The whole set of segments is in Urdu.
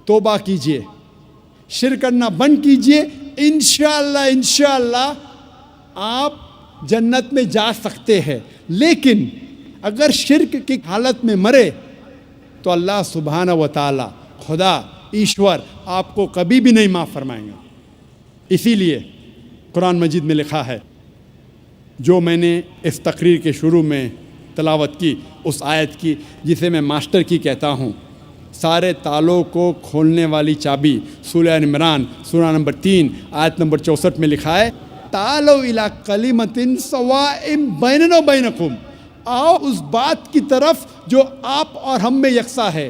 توبہ کیجئے, شرک کرنا بند کیجئے, انشاءاللہ آپ جنت میں جا سکتے ہیں. لیکن اگر شرک کی حالت میں مرے تو اللہ سبحانہ و تعالی, خدا ایشور آپ کو کبھی بھی نہیں معاف فرمائیں گا. اسی لیے قرآن مجید میں لکھا ہے, جو میں نے اس تقریر کے شروع میں تلاوت کی, اس آیت کی جسے میں ماسٹر کی کہتا ہوں, سارے تالوں کو کھولنے والی چابی, سورہ عمران سورہ نمبر 3 آیت نمبر 64 میں لکھا ہے, تعالوا الی کلمۃ سواء بیننا و بینکم, آؤ اس بات کی طرف جو آپ اور ہم میں یکساں ہے.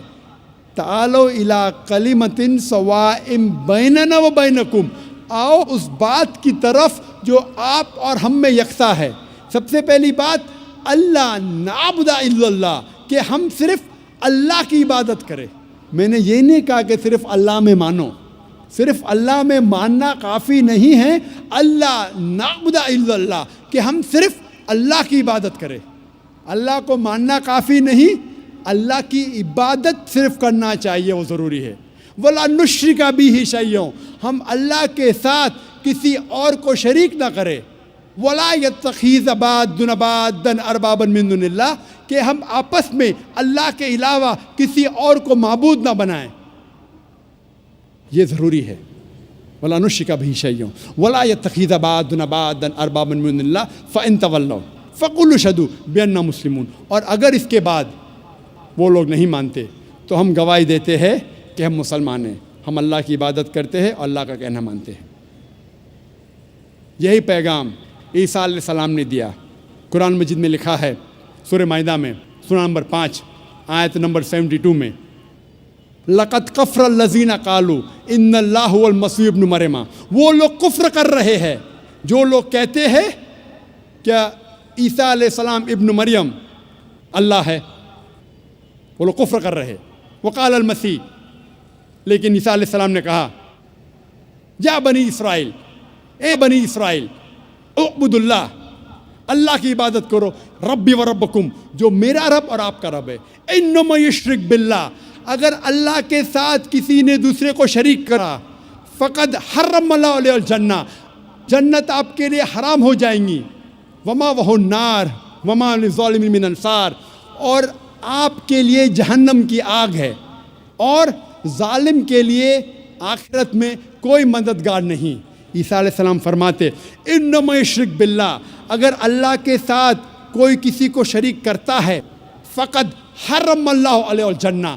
تعالوا الی کلمۃ سواء بیننا و بینکم, آؤ اس بات کی طرف جو آپ اور ہم میں یکساں ہے. سب سے پہلی بات, اللہ نعبد الا اللہ, کہ ہم صرف اللہ کی عبادت کریں. میں نے یہ نہیں کہا کہ صرف اللہ میں مانو, صرف اللہ میں ماننا کافی نہیں ہے. اللہ نعبد الا اللہ, کہ ہم صرف اللہ کی عبادت کریں. اللہ کو ماننا کافی نہیں, اللہ کی عبادت صرف کرنا چاہیے, وہ ضروری ہے. وَلَا نُشْرِكَ بِهِ شَيْئًا, ہم اللہ کے ساتھ کسی اور کو شریک نہ کریں. وَلَا يَتَّخِذَ بَعْضُنَا بَعْضًا أَرْبَابًا مِّن دُونِ اللَّهِ, کہ ہم آپس میں اللہ کے علاوہ کسی اور کو معبود نہ بنائیں. یہ ضروری ہے. وَلَا نُشْرِكَ بِهِ شَيْئًا وَلَا يَتَّخِذَ بَعْضُنَا بَعْضًا أَرْبَابًا مِّن دُونِ اللَّهِ فَإِن تَوَلَّوْا فَقُولُوا اشْهَدُوا بِأَنَّا مُسْلِمُونَ. اور اگر اس کے بعد وہ لوگ نہیں مانتے تو ہم گواہی دیتے ہیں کہ ہم مسلمان ہیں, ہم اللہ کی عبادت کرتے ہیں اور اللہ کا کہنا مانتے ہیں. یہی پیغام عیسیٰ علیہ السلام نے دیا. قرآن مجید میں لکھا ہے سورہ مائدہ میں سورہ نمبر 5 آیت نمبر 72 میں, لَقَدْ كَفَرَ الَّذِينَ قَالُوا إِنَّ اللَّهَ هُوَ الْمَسِيحُ ابْنُ مَرْیَمَ. وہ لوگ کفر کر رہے ہیں جو لوگ کہتے ہیں کہ عیسیٰ علیہ السلام ابن مریم اللہ ہے. وہ لوگ کفر کر رہے ہیں. وقال المسیح, لیکن عیسیٰ علیہ السلام نے کہا, یا بنی اسرائیل, اے بنی اسرائیل, اعبد اللہ, اللہ کی عبادت کرو, ربی و ربکم, جو میرا رب اور آپ کا رب ہے. انما یشرک باللہ, اگر اللہ کے ساتھ کسی نے دوسرے کو شریک کرا, فقد حرم اللہ علیہ الجنہ, جنت آپ کے لیے حرام ہو جائیں گی. وما وہ النار وما للظالمین من انصار, اور آپ کے لیے جہنم کی آگ ہے, اور ظالم کے لیے آخرت میں کوئی مددگار نہیں. عیسیٰ علیہ السلام فرماتے, انما یشرک باللہ, اگر اللہ کے ساتھ کوئی کسی کو شریک کرتا ہے, فقد حرم اللہ علیہ الجنہ,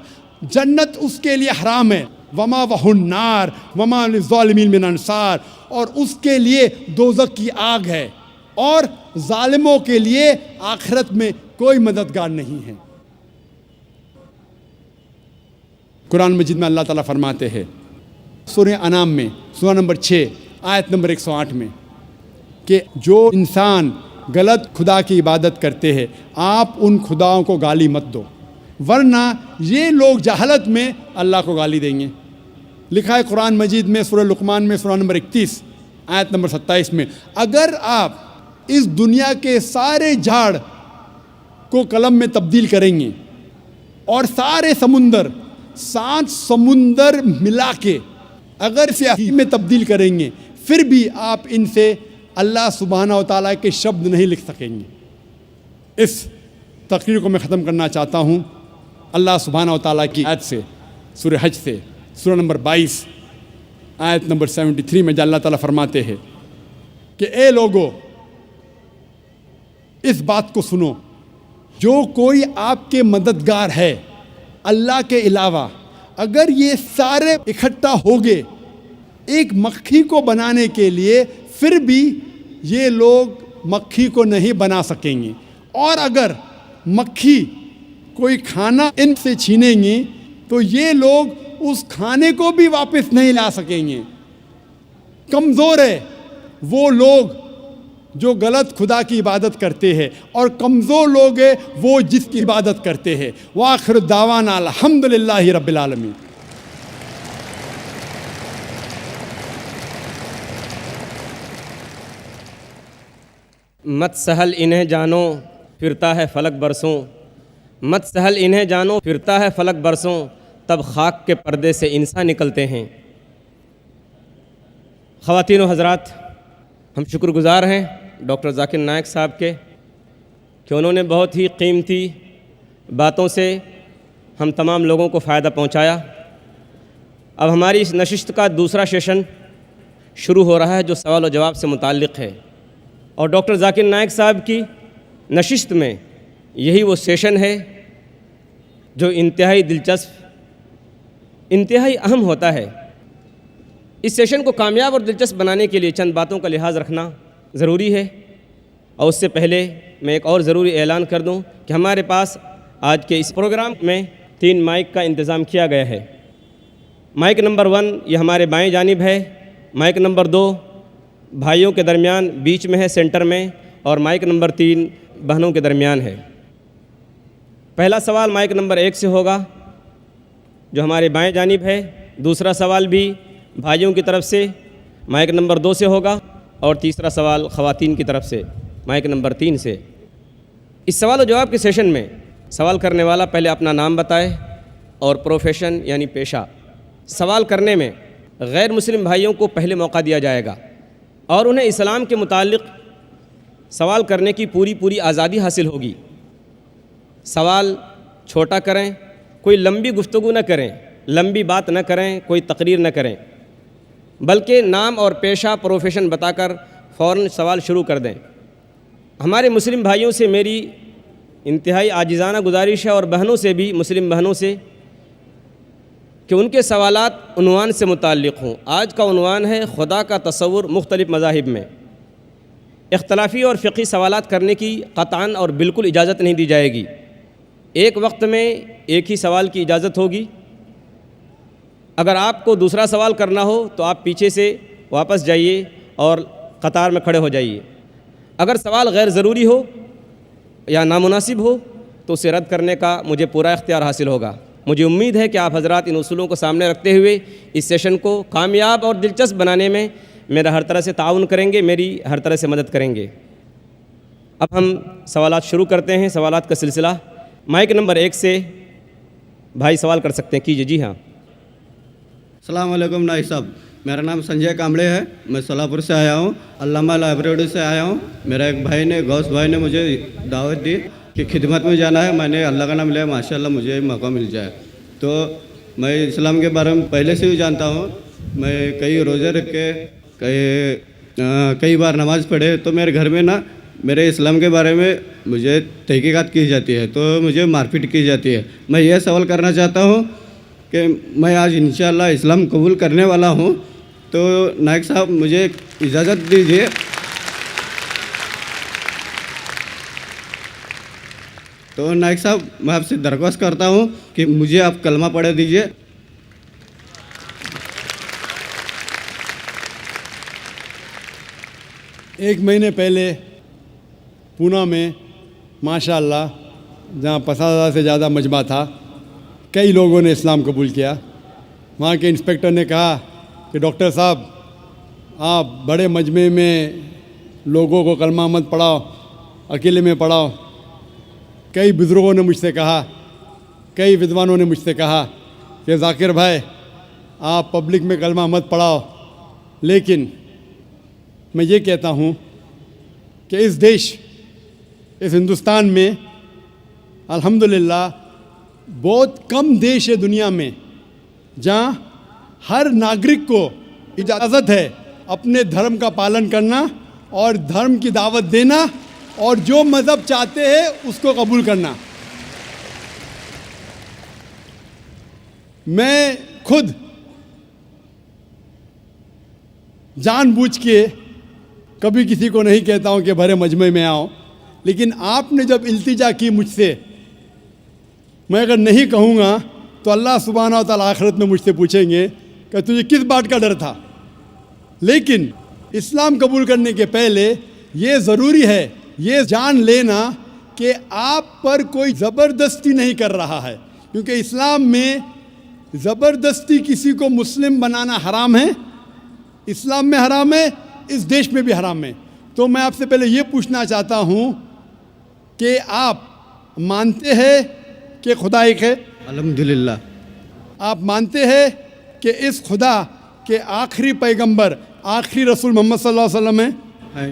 جنت اس کے لیے حرام ہے. وما وہ النار وما للظالمین من انصار, اور اس کے لیے دوزخ کی آگ ہے, اور ظالموں کے لیے آخرت میں کوئی مددگار نہیں ہے. قرآن مجید میں اللہ تعالیٰ فرماتے ہیں سورہ انعام میں سورہ نمبر 6 آیت نمبر 108 میں, کہ جو انسان غلط خدا کی عبادت کرتے ہیں آپ ان خداؤں کو گالی مت دو, ورنہ یہ لوگ جہالت میں اللہ کو گالی دیں گے. لکھا ہے قرآن مجید میں سورہ لقمان میں سورہ نمبر 31 آیت نمبر 27 میں, اگر آپ اس دنیا کے سارے جھاڑ کو قلم میں تبدیل کریں گے اور سارے سمندر 7 سمندر ملا کے اگر سیاہی میں تبدیل کریں گے, پھر بھی آپ ان سے اللہ سبحانہ و تعالیٰ کے شبد نہیں لکھ سکیں گے. اس تقریر کو میں ختم کرنا چاہتا ہوں اللہ سبحانہ و تعالیٰ کی آیت سے, سورہ حج سے, سورہ نمبر 22 آیت نمبر 73 میں, جہاں اللہ تعالیٰ فرماتے ہیں کہ اے لوگو اس بات کو سنو, جو کوئی آپ کے مددگار ہے اللہ کے علاوہ, اگر یہ سارے اکٹھا ہو گئے ایک مکھی کو بنانے کے لیے, پھر بھی یہ لوگ مکھی کو نہیں بنا سکیں گے, اور اگر مکھی کوئی کھانا ان سے چھینیں گی تو یہ لوگ اس کھانے کو بھی واپس نہیں لا سکیں گے. کمزور ہے وہ لوگ جو غلط خدا کی عبادت کرتے ہیں, اور کمزور لوگ ہیں وہ جس کی عبادت کرتے ہیں. وآخر دعوانا الحمدللہ رب العالمین. مت سہل انہیں جانو پھرتا ہے فلک برسوں, مت سہل انہیں جانو پھرتا ہے فلک برسوں, تب خاک کے پردے سے انسان نکلتے ہیں۔ خواتین و حضرات، ہم شکر گزار ہیں ڈاکٹر ذاکر نائک صاحب کے کہ انہوں نے بہت ہی قیمتی باتوں سے ہم تمام لوگوں کو فائدہ پہنچایا۔ اب ہماری اس نشست کا دوسرا سیشن شروع ہو رہا ہے جو سوال و جواب سے متعلق ہے، اور ڈاکٹر ذاکر نائک صاحب کی نشست میں یہی وہ سیشن ہے جو انتہائی دلچسپ، انتہائی اہم ہوتا ہے۔ اس سیشن کو کامیاب اور دلچسپ بنانے کے لیے چند باتوں کا لحاظ رکھنا ضروری ہے، اور اس سے پہلے میں ایک اور ضروری اعلان کر دوں کہ ہمارے پاس آج کے اس پروگرام میں 3 مائک کا انتظام کیا گیا ہے۔ مائک نمبر 1 یہ ہمارے بائیں جانب ہے، مائک نمبر 2 بھائیوں کے درمیان بیچ میں ہے سینٹر میں، اور مائک نمبر 3 بہنوں کے درمیان ہے۔ پہلا سوال مائک نمبر 1 سے ہوگا جو ہمارے بائیں جانب ہے، دوسرا سوال بھی بھائیوں کی طرف سے مائک نمبر 2 سے ہوگا، اور تیسرا سوال خواتین کی طرف سے مائک نمبر 3 سے۔ اس سوال و جواب کے سیشن میں سوال کرنے والا پہلے اپنا نام بتائے اور پروفیشن یعنی پیشہ۔ سوال کرنے میں غیر مسلم بھائیوں کو پہلے موقع دیا جائے گا اور انہیں اسلام کے متعلق سوال کرنے کی پوری آزادی حاصل ہوگی۔ سوال چھوٹا کریں، کوئی لمبی گفتگو نہ کریں، لمبی بات نہ کریں، کوئی تقریر نہ کریں، بلکہ نام اور پیشہ پروفیشن بتا کر فوراً سوال شروع کر دیں۔ ہمارے مسلم بھائیوں سے میری انتہائی عاجزانہ گزارش ہے، اور بہنوں سے بھی، مسلم بہنوں سے، کہ ان کے سوالات عنوان سے متعلق ہوں۔ آج کا عنوان ہے خدا کا تصور مختلف مذاہب میں۔ اختلافی اور فقہی سوالات کرنے کی قطعاً اور بالکل اجازت نہیں دی جائے گی۔ ایک وقت میں ایک ہی سوال کی اجازت ہوگی۔ اگر آپ کو دوسرا سوال کرنا ہو تو آپ پیچھے سے واپس جائیے اور قطار میں کھڑے ہو جائیے۔ اگر سوال غیر ضروری ہو یا نامناسب ہو تو اسے رد کرنے کا مجھے پورا اختیار حاصل ہوگا۔ مجھے امید ہے کہ آپ حضرات ان اصولوں کو سامنے رکھتے ہوئے اس سیشن کو کامیاب اور دلچسپ بنانے میں میرا ہر طرح سے تعاون کریں گے، میری ہر طرح سے مدد کریں گے۔ اب ہم سوالات شروع کرتے ہیں، سوالات کا سلسلہ۔ مائک نمبر 1 سے بھائی سوال کر سکتے ہیں، کیجیے۔ جی ہاں۔ السلام علیکم نائک صاحب، میرا نام سنجے کامڑے ہے، میں سولاپور سے آیا ہوں، علامہ لائبریری سے آیا ہوں۔ میرا ایک بھائی نے، غوث بھائی نے مجھے دعوت دی کہ خدمت میں جانا ہے، میں نے اللہ کا نام لیا، ماشاءاللہ مجھے موقع مل جائے۔ تو میں اسلام کے بارے میں پہلے سے ہی جانتا ہوں، میں کئی روزے رکھ کے کئی بار نماز پڑھے، تو میرے گھر میں نا میرے اسلام کے بارے میں مجھے تحقیقات کی جاتی ہے، تو مجھے مار پیٹ کی جاتی ہے۔ میں یہ سوال کرنا چاہتا ہوں کہ میں آج انشاءاللہ اسلام قبول کرنے والا ہوں، تو نائک صاحب مجھے اجازت دیجیے۔ تو نائک صاحب میں آپ سے درخواست کرتا ہوں کہ مجھے آپ کلمہ پڑھ دیجیے۔ ایک مہینے پہلے پونا میں ماشاءاللہ جہاں 50,000 سے زیادہ مجمع تھا، کئی لوگوں نے اسلام قبول کیا۔ وہاں کے انسپیکٹر نے کہا کہ ڈاکٹر صاحب آپ بڑے مجمع میں لوگوں کو کلمہ مت پڑھاؤ، اکیلے میں پڑھاؤ۔ کئی بزرگوں نے مجھ سے کہا، کئی ودوانوں نے مجھ سے کہا کہ ذاکر بھائی آپ پبلک میں کلمہ مت پڑھاؤ، لیکن میں یہ کہتا ہوں کہ اس دیش، اس ہندوستان میں الحمدللہ بہت کم دیش ہے دنیا میں جہاں ہر ناگرک کو اجازت ہے اپنے دھرم کا پالن کرنا اور دھرم کی دعوت دینا اور جو مذہب چاہتے ہیں اس کو قبول کرنا۔ میں خود جان بوجھ کے کبھی کسی کو نہیں کہتا ہوں کہ بھرے مجمع میں آؤ، لیکن آپ نے جب التجا کی مجھ سے، میں اگر نہیں کہوں گا تو اللہ سبحانہ و تعالیٰ آخرت میں مجھ سے پوچھیں گے کہ تجھے کس بات کا ڈر تھا۔ لیکن اسلام قبول کرنے کے پہلے یہ ضروری ہے یہ جان لینا کہ آپ پر کوئی زبردستی نہیں کر رہا ہے، کیونکہ اسلام میں زبردستی کسی کو مسلم بنانا حرام ہے، اسلام میں حرام ہے، اس دیش میں بھی حرام ہے۔ تو میں آپ سے پہلے یہ پوچھنا چاہتا ہوں کہ آپ مانتے ہیں کہ خدا ایک ہے؟ الحمدللہ۔ آپ مانتے ہیں کہ اس خدا کے آخری پیغمبر آخری رسول محمد صلی اللہ علیہ وسلم ہیں؟ ہے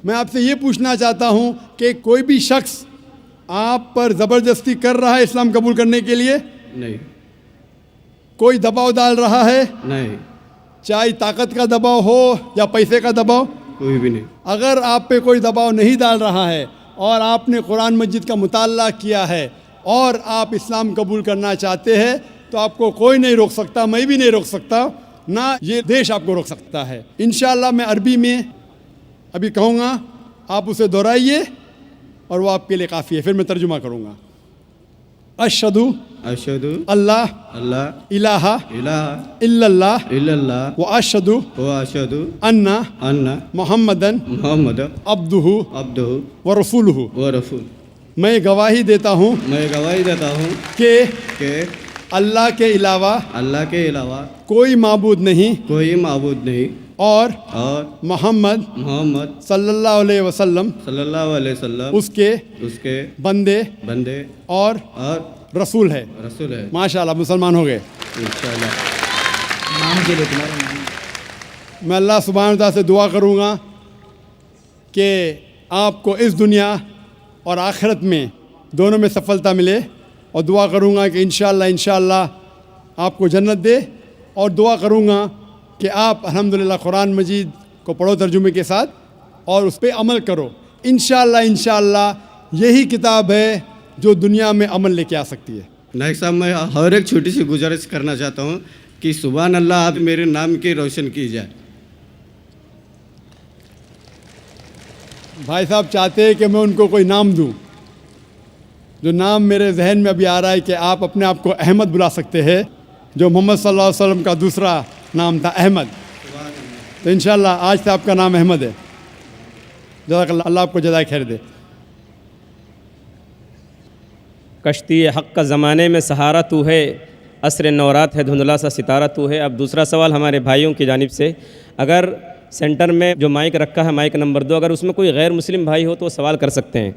میں آپ سے یہ پوچھنا چاہتا ہوں کہ کوئی بھی شخص آپ پر زبردستی کر رہا ہے اسلام قبول کرنے کے لیے؟ نہیں کوئی دباؤ ڈال رہا ہے؟ نہیں چاہے طاقت کا دباؤ ہو یا پیسے کا دباؤ؟ کوئی بھی نہیں. اگر آپ پہ کوئی دباؤ نہیں ڈال رہا ہے اور آپ نے قرآن مجید کا مطالعہ کیا ہے اور آپ اسلام قبول کرنا چاہتے ہیں تو آپ کو کوئی نہیں روک سکتا, میں بھی نہیں روک سکتا, نہ یہ دیش آپ کو روک سکتا ہے. انشاءاللہ میں عربی میں ابھی کہوں گا, آپ اسے دہرائیے اور وہ آپ کے لیے کافی ہے, پھر میں ترجمہ کروں گا. اشہدو اشہد اللہ اللہ الہ الہ الا اللہ الا اللہ و اشہدو و اشہد ان ان محمدن محمد عبدہ عبدہ و رسولہ. و رسول. میں گواہی دیتا ہوں میں گواہی دیتا ہوں کہ اللہ کے علاوہ اللہ کے علاوہ کوئی معبود نہیں کوئی معبود نہیں اور محمد صلی اللہ علیہ وسلم صلی اللہ علیہ وسلم اس کے بندے اور رسول ہے. رسول ہے. ماشاءاللہ مسلمان ہو گئے انشاءاللہ. میں اللہ سبحانہ وتعالیٰ سے دعا کروں گا کہ آپ کو اس دنیا اور آخرت میں دونوں میں سفلتا ملے, اور دعا کروں گا کہ انشاءاللہ آپ کو جنت دے, اور دعا کروں گا کہ آپ الحمدللہ قرآن مجید کو پڑھو ترجمے کے ساتھ اور اس پہ عمل کرو. انشاءاللہ یہی کتاب ہے جو دنیا میں عمل لے کے آ سکتی ہے. نائک صاحب, میں اور ایک چھوٹی سی گزارش کرنا چاہتا ہوں کہ سبحان اللہ آپ میرے نام کی روشن کی جائے. بھائی صاحب چاہتے ہیں کہ میں ان کو کوئی نام دوں. جو نام میرے ذہن میں ابھی آ رہا ہے کہ آپ اپنے آپ کو احمد بلا سکتے ہیں, جو محمد صلی اللہ علیہ وسلم کا دوسرا نام تھا احمد. تو انشاءاللہ آج سے آپ کا نام احمد ہے. جزاک اللہ, اللہ آپ کو جزائے خیر دے. کشتی حق کا زمانے میں سہارا تو ہے, عصر نورات ہے دھندلا سا ستارہ تو ہے. اب دوسرا سوال ہمارے بھائیوں کی جانب سے, اگر سینٹر میں جو مائک رکھا ہے مائک نمبر 2, اگر اس میں کوئی غیر مسلم بھائی ہو تو وہ سوال کر سکتے ہیں.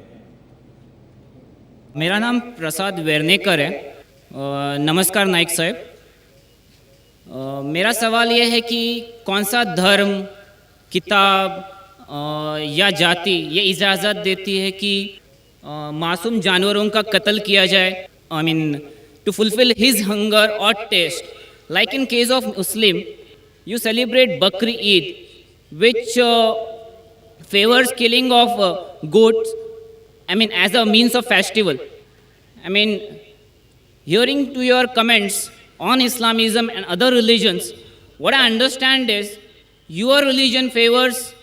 میرا نام پرساد ویرنیکر ہے. نمسکار نائک صاحب. میرا سوال یہ ہے کہ کون سا دھرم, کتاب یا جاتی یہ اجازت دیتی ہے کہ معصوم جانوروں کا قتل کیا جائے, to fulfill his hunger or taste. Like in case of Muslim, you celebrate Bakri Eid, which favors killing of goats, as a means of festival. Hearing to your comments on Islamism and other religions, what I understand is your religion favors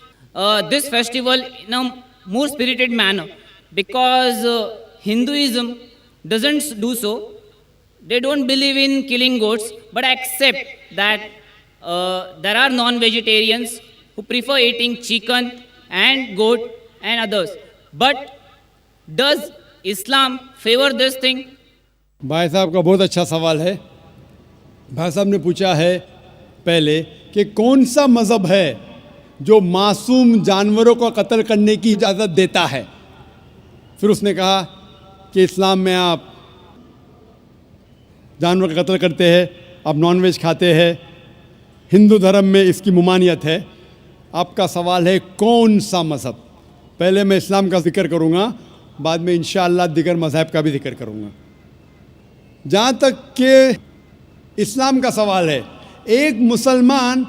this festival in a more spirited manner, because Hinduism doesn't do so. They don't believe in killing goats, but accept that there are non-vegetarians who prefer eating chicken and goat and others. But does Islam favor this thing? بھائی صاحب کا بہت اچھا سوال ہے. بھائی صاحب نے پوچھا ہے پہلے کہ کون سا مذہب ہے جو معصوم جانوروں کو قتل کرنے کی اجازت دیتا ہے. پھر اس نے کہا کہ اسلام میں آپ جانور کا قتل کرتے ہیں, آپ نان ویج کھاتے ہیں, ہندو دھرم میں اس کی ممانعت ہے. آپ کا سوال ہے کون سا مذہب. پہلے میں اسلام کا ذکر کروں گا, بعد میں انشاءاللہ دیگر مذہب کا بھی ذکر کروں گا. جہاں تک کہ اسلام کا سوال ہے, ایک مسلمان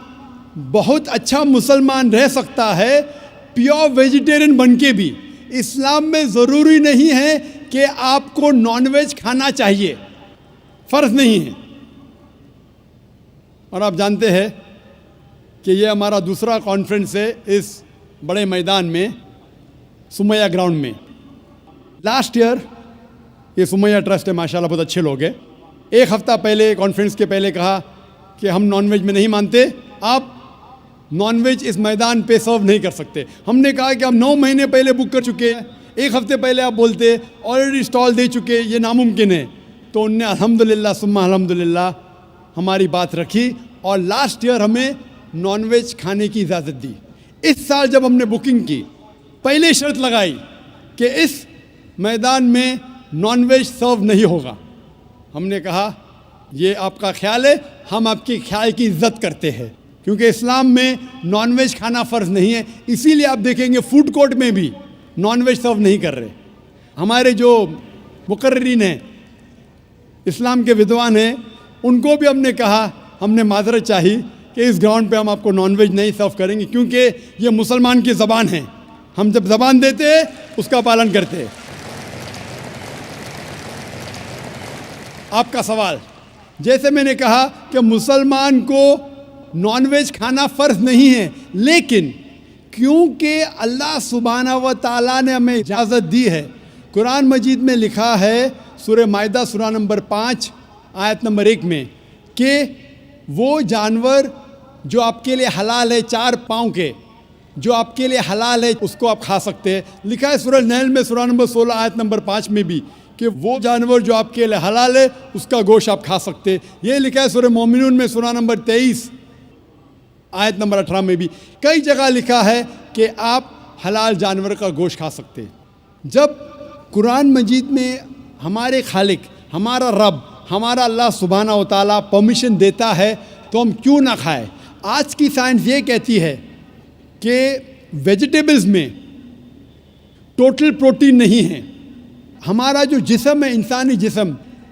بہت اچھا مسلمان رہ سکتا ہے پیور ویجیٹیرین بن کے بھی. اسلام میں ضروری نہیں ہے کہ آپ کو نان ویج کھانا چاہیے, فرض نہیں ہے. اور آپ جانتے ہیں کہ یہ ہمارا دوسرا کانفرنس ہے اس بڑے میدان میں, سمیہ گراؤنڈ میں. لاسٹ ایئر یہ سمیہ ٹرسٹ ہے, ماشاءاللہ بہت اچھے لوگ ہیں. ایک ہفتہ پہلے کانفرنس کے پہلے کہا کہ ہم نان ویج میں نہیں مانتے, آپ نان ویج اس میدان پہ سرو نہیں کر سکتے. ہم نے کہا کہ ہم 9 مہینے پہلے بک کر چکے ہیں, ایک ہفتے پہلے آپ بولتے آلریڈی اسٹال دے چکے, یہ ناممکن ہے. تو ان نے الحمدللہ ثم الحمدللہ ہماری بات رکھی اور لاسٹ ایئر ہمیں نان ویج کھانے کی اجازت دی. اس سال جب ہم نے بکنگ کی, پہلے شرط لگائی کہ اس میدان میں نان ویج سرو نہیں ہوگا. ہم نے کہا یہ آپ کا خیال ہے, ہم آپ کے خیال کی عزت کرتے ہیں, کیونکہ اسلام میں نان ویج کھانا فرض نہیں ہے. اسی لیے آپ دیکھیں گے فوڈ کورٹ میں بھی نان ویج سرو نہیں کر رہے. ہمارے جو مقررین ہیں, اسلام کے ودوان ہیں, ان کو بھی ہم نے کہا, ہم نے معذرت چاہی کہ اس گراؤنڈ پہ ہم آپ کو نان ویج نہیں سرو کریں گے, کیونکہ یہ مسلمان کی زبان ہے. ہم جب زبان دیتے ہیں اس کا پالن کرتے ہیں. آپ کا سوال, جیسے میں نے کہا کہ مسلمان کو نان ویج کھانا فرض نہیں ہے, لیکن کیونکہ اللہ سبحانہ و تعالیٰ نے ہمیں اجازت دی ہے. قرآن مجید میں لکھا ہے سورہ مائدہ سورہ نمبر 5 آیت نمبر 1 میں کہ وہ جانور جو آپ کے لیے حلال ہے 4 پاؤں کے, جو آپ کے لیے حلال ہے اس کو آپ کھا سکتے ہیں. لکھا ہے سورہ نیل میں سورہ نمبر 16 آیت نمبر 5 میں بھی کہ وہ جانور جو آپ کے لیے حلال ہے اس کا گوشت آپ کھا سکتے. یہ لکھا ہے سورہ مومنون میں سورہ نمبر 23 آیت نمبر 18 میں بھی. کئی جگہ لکھا ہے کہ آپ حلال جانور کا گوشت کھا سکتے. جب قرآن مجید میں ہمارے خالق, ہمارا رب, ہمارا اللہ سبحانہ و تعالیٰ پرمیشن دیتا ہے تو ہم کیوں نہ کھائیں. آج کی سائنس یہ کہتی ہے کہ ویجیٹیبلز میں ٹوٹل پروٹین نہیں ہے. ہمارا جو جسم ہے, انسانی جسم,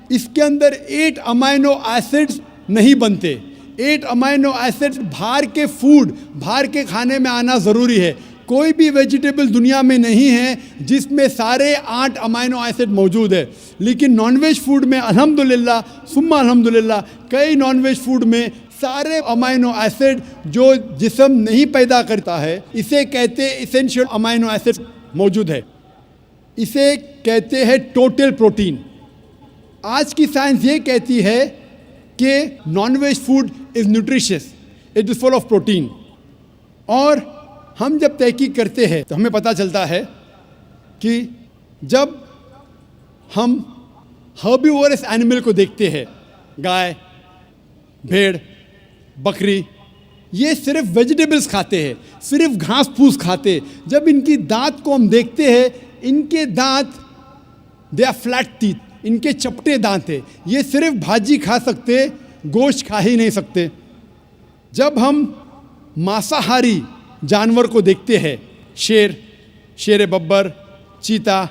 اس کے اندر 8 امائنو ایسڈز نہیں بنتے. 8 امائنو ایسڈز باہر کے فوڈ, باہر کے کھانے میں آنا ضروری ہے. کوئی بھی ویجیٹیبل دنیا میں نہیں ہے جس میں سارے 8 امائنو ایسڈ موجود ہے. لیکن نان ویج فوڈ میں الحمدللہ ثم الحمدللہ کئی نان ویج فوڈ میں سارے امائنو ایسڈ جو جسم نہیں پیدا کرتا ہے, اسے کہتے ایسینشیل امائنو ایسڈ موجود ہے. اسے کہتے ہیں ٹوٹل پروٹین. آج کی سائنس یہ کہتی ہے کہ non veg food is nutritious, it is full of protein. اور ہم جب تحقیق کرتے ہیں تو ہمیں پتہ چلتا ہے کہ جب ہم ہربیورس اینیمل کو دیکھتے ہیں, گائے, بھیڑ, بکری, یہ صرف ویجیٹیبلز کھاتے ہیں, صرف گھاس پھوس کھاتے ہیں. جب ان کی دانت کو ہم دیکھتے ہیں, ان کے دانت دے آر فلیٹ ٹیتھ, ان کے چپٹے دانت ہیں. یہ صرف بھاجی کھا سکتے, گوشت کھا ہی نہیں سکتے. جب ہم مانساہاری جانور کو دیکھتے ہیں, شیر ببر, چیتا,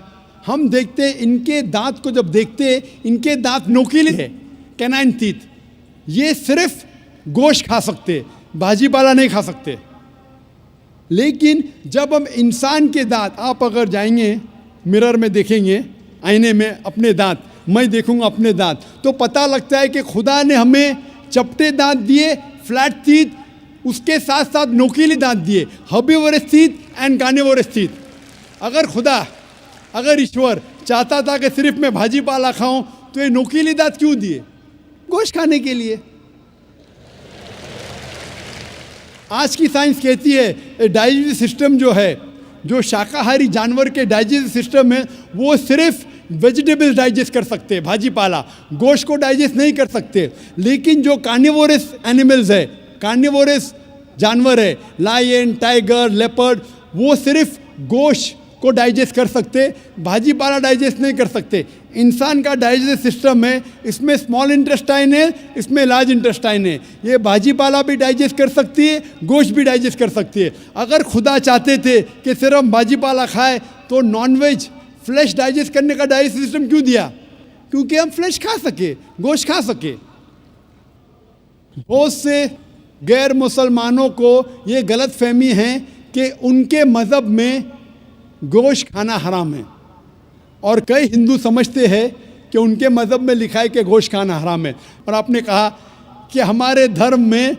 ہم دیکھتے ہیں ان کے دانت کو جب دیکھتے ہیں, ان کے دانت نوکیلے ہیں, کینائن ٹیتھ. یہ صرف گوشت کھا سکتے, بھاجی پالا نہیں کھا سکتے. لیکن جب ہم انسان کے دانت, آپ اگر جائیں گے مرر میں دیکھیں گے, آئینے میں اپنے دانت, میں دیکھوں گا اپنے دانت, تو پتہ لگتا ہے کہ خدا نے ہمیں چپٹے دانت دیے, فلیٹ ٹیتھ, اس کے ساتھ ساتھ نوکیلی دانت دیے, herbivores teeth and carnivorous teeth. اگر ایشور چاہتا تھا کہ صرف میں بھاجی پالا کھاؤں تو یہ نوکیلی دانت کیوں دیے؟ گوشت کھانے کے لیے. آج کی سائنس کہتی ہے ڈائجسٹو سسٹم جو ہے, جو شاکاہاری جانور کے ڈائجسٹو سسٹم ہے, وہ صرف ویجیٹیبل ڈائجسٹ کر سکتے, بھاجی پالا, گوشت کو ڈائجسٹ نہیں کر سکتے. لیکن جو کارنیورس اینیملز ہے, کارنیورس جانور ہے, لائن, ٹائیگر, لیپرڈ, وہ صرف گوشت کو ڈائجسٹ کر سکتے, بھاجی پالا ڈائجسٹ نہیں کر سکتے. انسان کا ڈائجسٹ سسٹم ہے, اس میں اسمال انٹسٹائن ہے, اس میں لارج انٹسٹائن ہے. یہ بھاجی پالا بھی ڈائجسٹ کر سکتی ہے, گوشت بھی ڈائجسٹ کر سکتی ہے. اگر خدا چاہتے تھے کہ صرف بھاجی پالا کھائے تو نان ویج فلیش ڈائجسٹ کرنے کا ڈائجسٹ سسٹم کیوں دیا؟ کیونکہ ہم فلیش کھا سکے, گوشت کھا سکے. بہت سے غیر مسلمانوں کو یہ غلط فہمی ہے کہ ان کے مذہب میں گوشت کھانا حرام ہے, اور کئی ہندو سمجھتے ہیں کہ ان کے مذہب میں لکھا ہے کہ گوشت کھانا حرام ہے. اور آپ نے کہا کہ ہمارے دھرم میں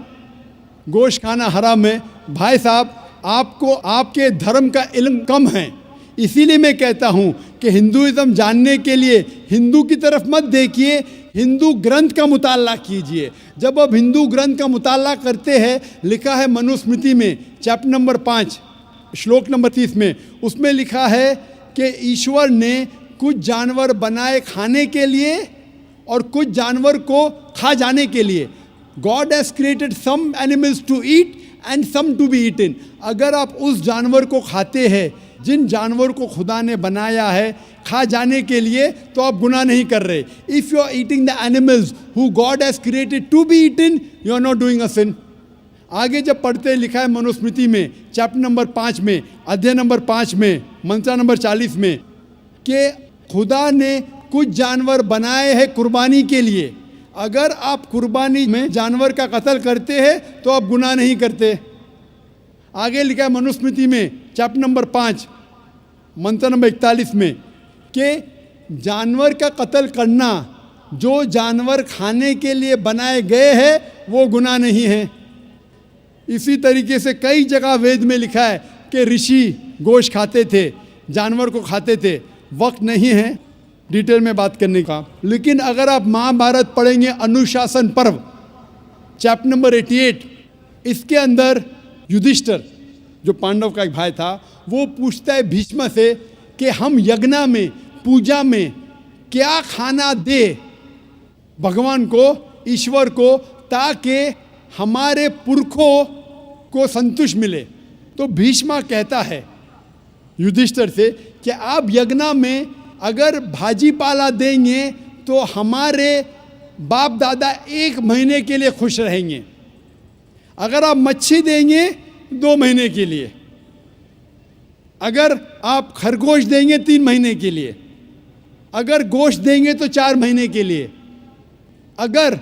گوشت کھانا حرام ہے. بھائی صاحب, آپ کو آپ کے دھرم کا علم کم ہے, اسی لیے میں کہتا ہوں کہ ہندوازم جاننے کے لیے ہندو کی طرف مت دیکھیے, ہندو گرنتھ کا مطالعہ کیجئے. جب آپ ہندو گرنتھ کا مطالعہ کرتے ہیں, لکھا ہے منوسمرتی میں چیپٹر نمبر 5 شلوک نمبر 30 میں, اس میں لکھا ہے کہ ایشور نے کچھ جانور بنائے کھانے کے لیے اور کچھ جانور کو کھا جانے کے لیے. God has created some animals to eat and some to be eaten. اگر آپ اس جانور کو کھاتے ہیں جن جانور کو خدا نے بنایا ہے کھا جانے کے لیے تو آپ گناہ نہیں کر رہے. If you are eating the animals who God has created to be eaten, you are not doing a sin. آگے جب پڑھتے لکھا ہے منوسمرتی میں چیپٹر نمبر 5 میں ادھیائے نمبر 5 میں منترا نمبر 40 میں کہ خدا نے کچھ جانور بنائے ہیں قربانی کے لیے. اگر آپ قربانی میں جانور کا قتل کرتے ہیں تو آپ گناہ نہیں کرتے. آگے لکھا ہے منوسمرتی میں چیپٹر نمبر 5 منتر نمبر 41 میں کہ جانور کا قتل کرنا جو جانور کھانے کے لیے بنائے گئے ہیں وہ گناہ نہیں ہے. اسی طریقے سے کئی جگہ وید میں لکھا ہے کہ رشی گوشت کھاتے تھے, جانور کو کھاتے تھے. وقت نہیں ہے ڈیٹیل میں بات کرنے کا, لیکن اگر آپ مہابھارت پڑھیں گے انوشاسن پرو چیپٹر نمبر 88, اس کے اندر یدھشٹر جو پانڈو کا ایک بھائی تھا وہ پوچھتا ہے بھیشما سے کہ ہم یگنا میں پوجا میں کیا کھانا دے بھگوان کو, ایشور کو, تاکہ ہمارے پرکھوں کو سنتوش ملے. تو بھیشما کہتا ہے یدھشٹر سے کہ آپ یگنا میں اگر بھاجی پالا دیں گے تو ہمارے باپ دادا 1 مہینے کے لیے خوش رہیں گے. اگر آپ مچھی دیں گے 2 مہینے کے لیے, اگر آپ خرگوش دیں گے 3 مہینے کے لیے, اگر گوشت دیں گے تو 4 مہینے کے لیے, اگر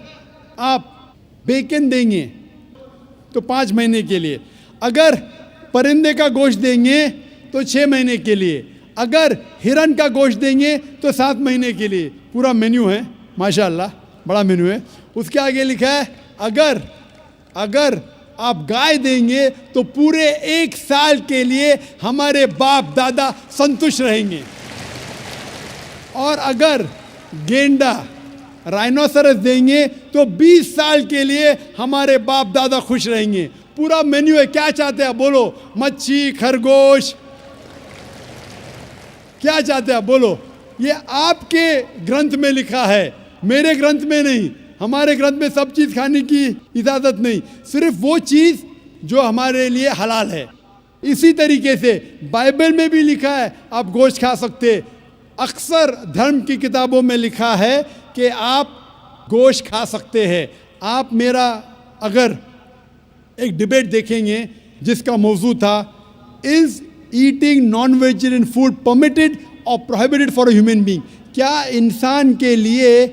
آپ بیکن دیں گے تو 5 مہینے کے لیے, اگر پرندے کا گوشت دیں گے تو 6 مہینے کے لیے, اگر ہرن کا گوشت دیں گے تو 7 مہینے کے لیے. پورا مینیو ہے ماشاءاللہ, بڑا مینیو ہے. اس کے آگے لکھا ہے اگر آپ گائے دیں گے تو پورے 1 سال کے لیے ہمارے باپ دادا سنتوش رہیں گے, اور اگر گینڈا رائنوسرس دیں گے تو 20 سال کے لیے ہمارے باپ دادا خوش رہیں گے. پورا مینیو ہے. کیا چاہتے ہیں بولو؟ مچھی, خرگوش, کیا چاہتے ہیں بولو؟ یہ آپ کے گرنتھ میں لکھا ہے, میرے گرنتھ میں نہیں. ہمارے گرنتھ میں سب چیز کھانے کی اجازت نہیں, صرف وہ چیز جو ہمارے لیے حلال ہے. اسی طریقے سے بائبل میں بھی لکھا ہے آپ گوشت کھا سکتے. اکثر دھرم کی کتابوں میں لکھا ہے کہ آپ گوشت کھا سکتے ہیں. آپ میرا اگر ایک ڈیبیٹ دیکھیں گے جس کا موضوع تھا is eating non vegetarian food permitted اور prohibited for a human being, کیا انسان کے لیے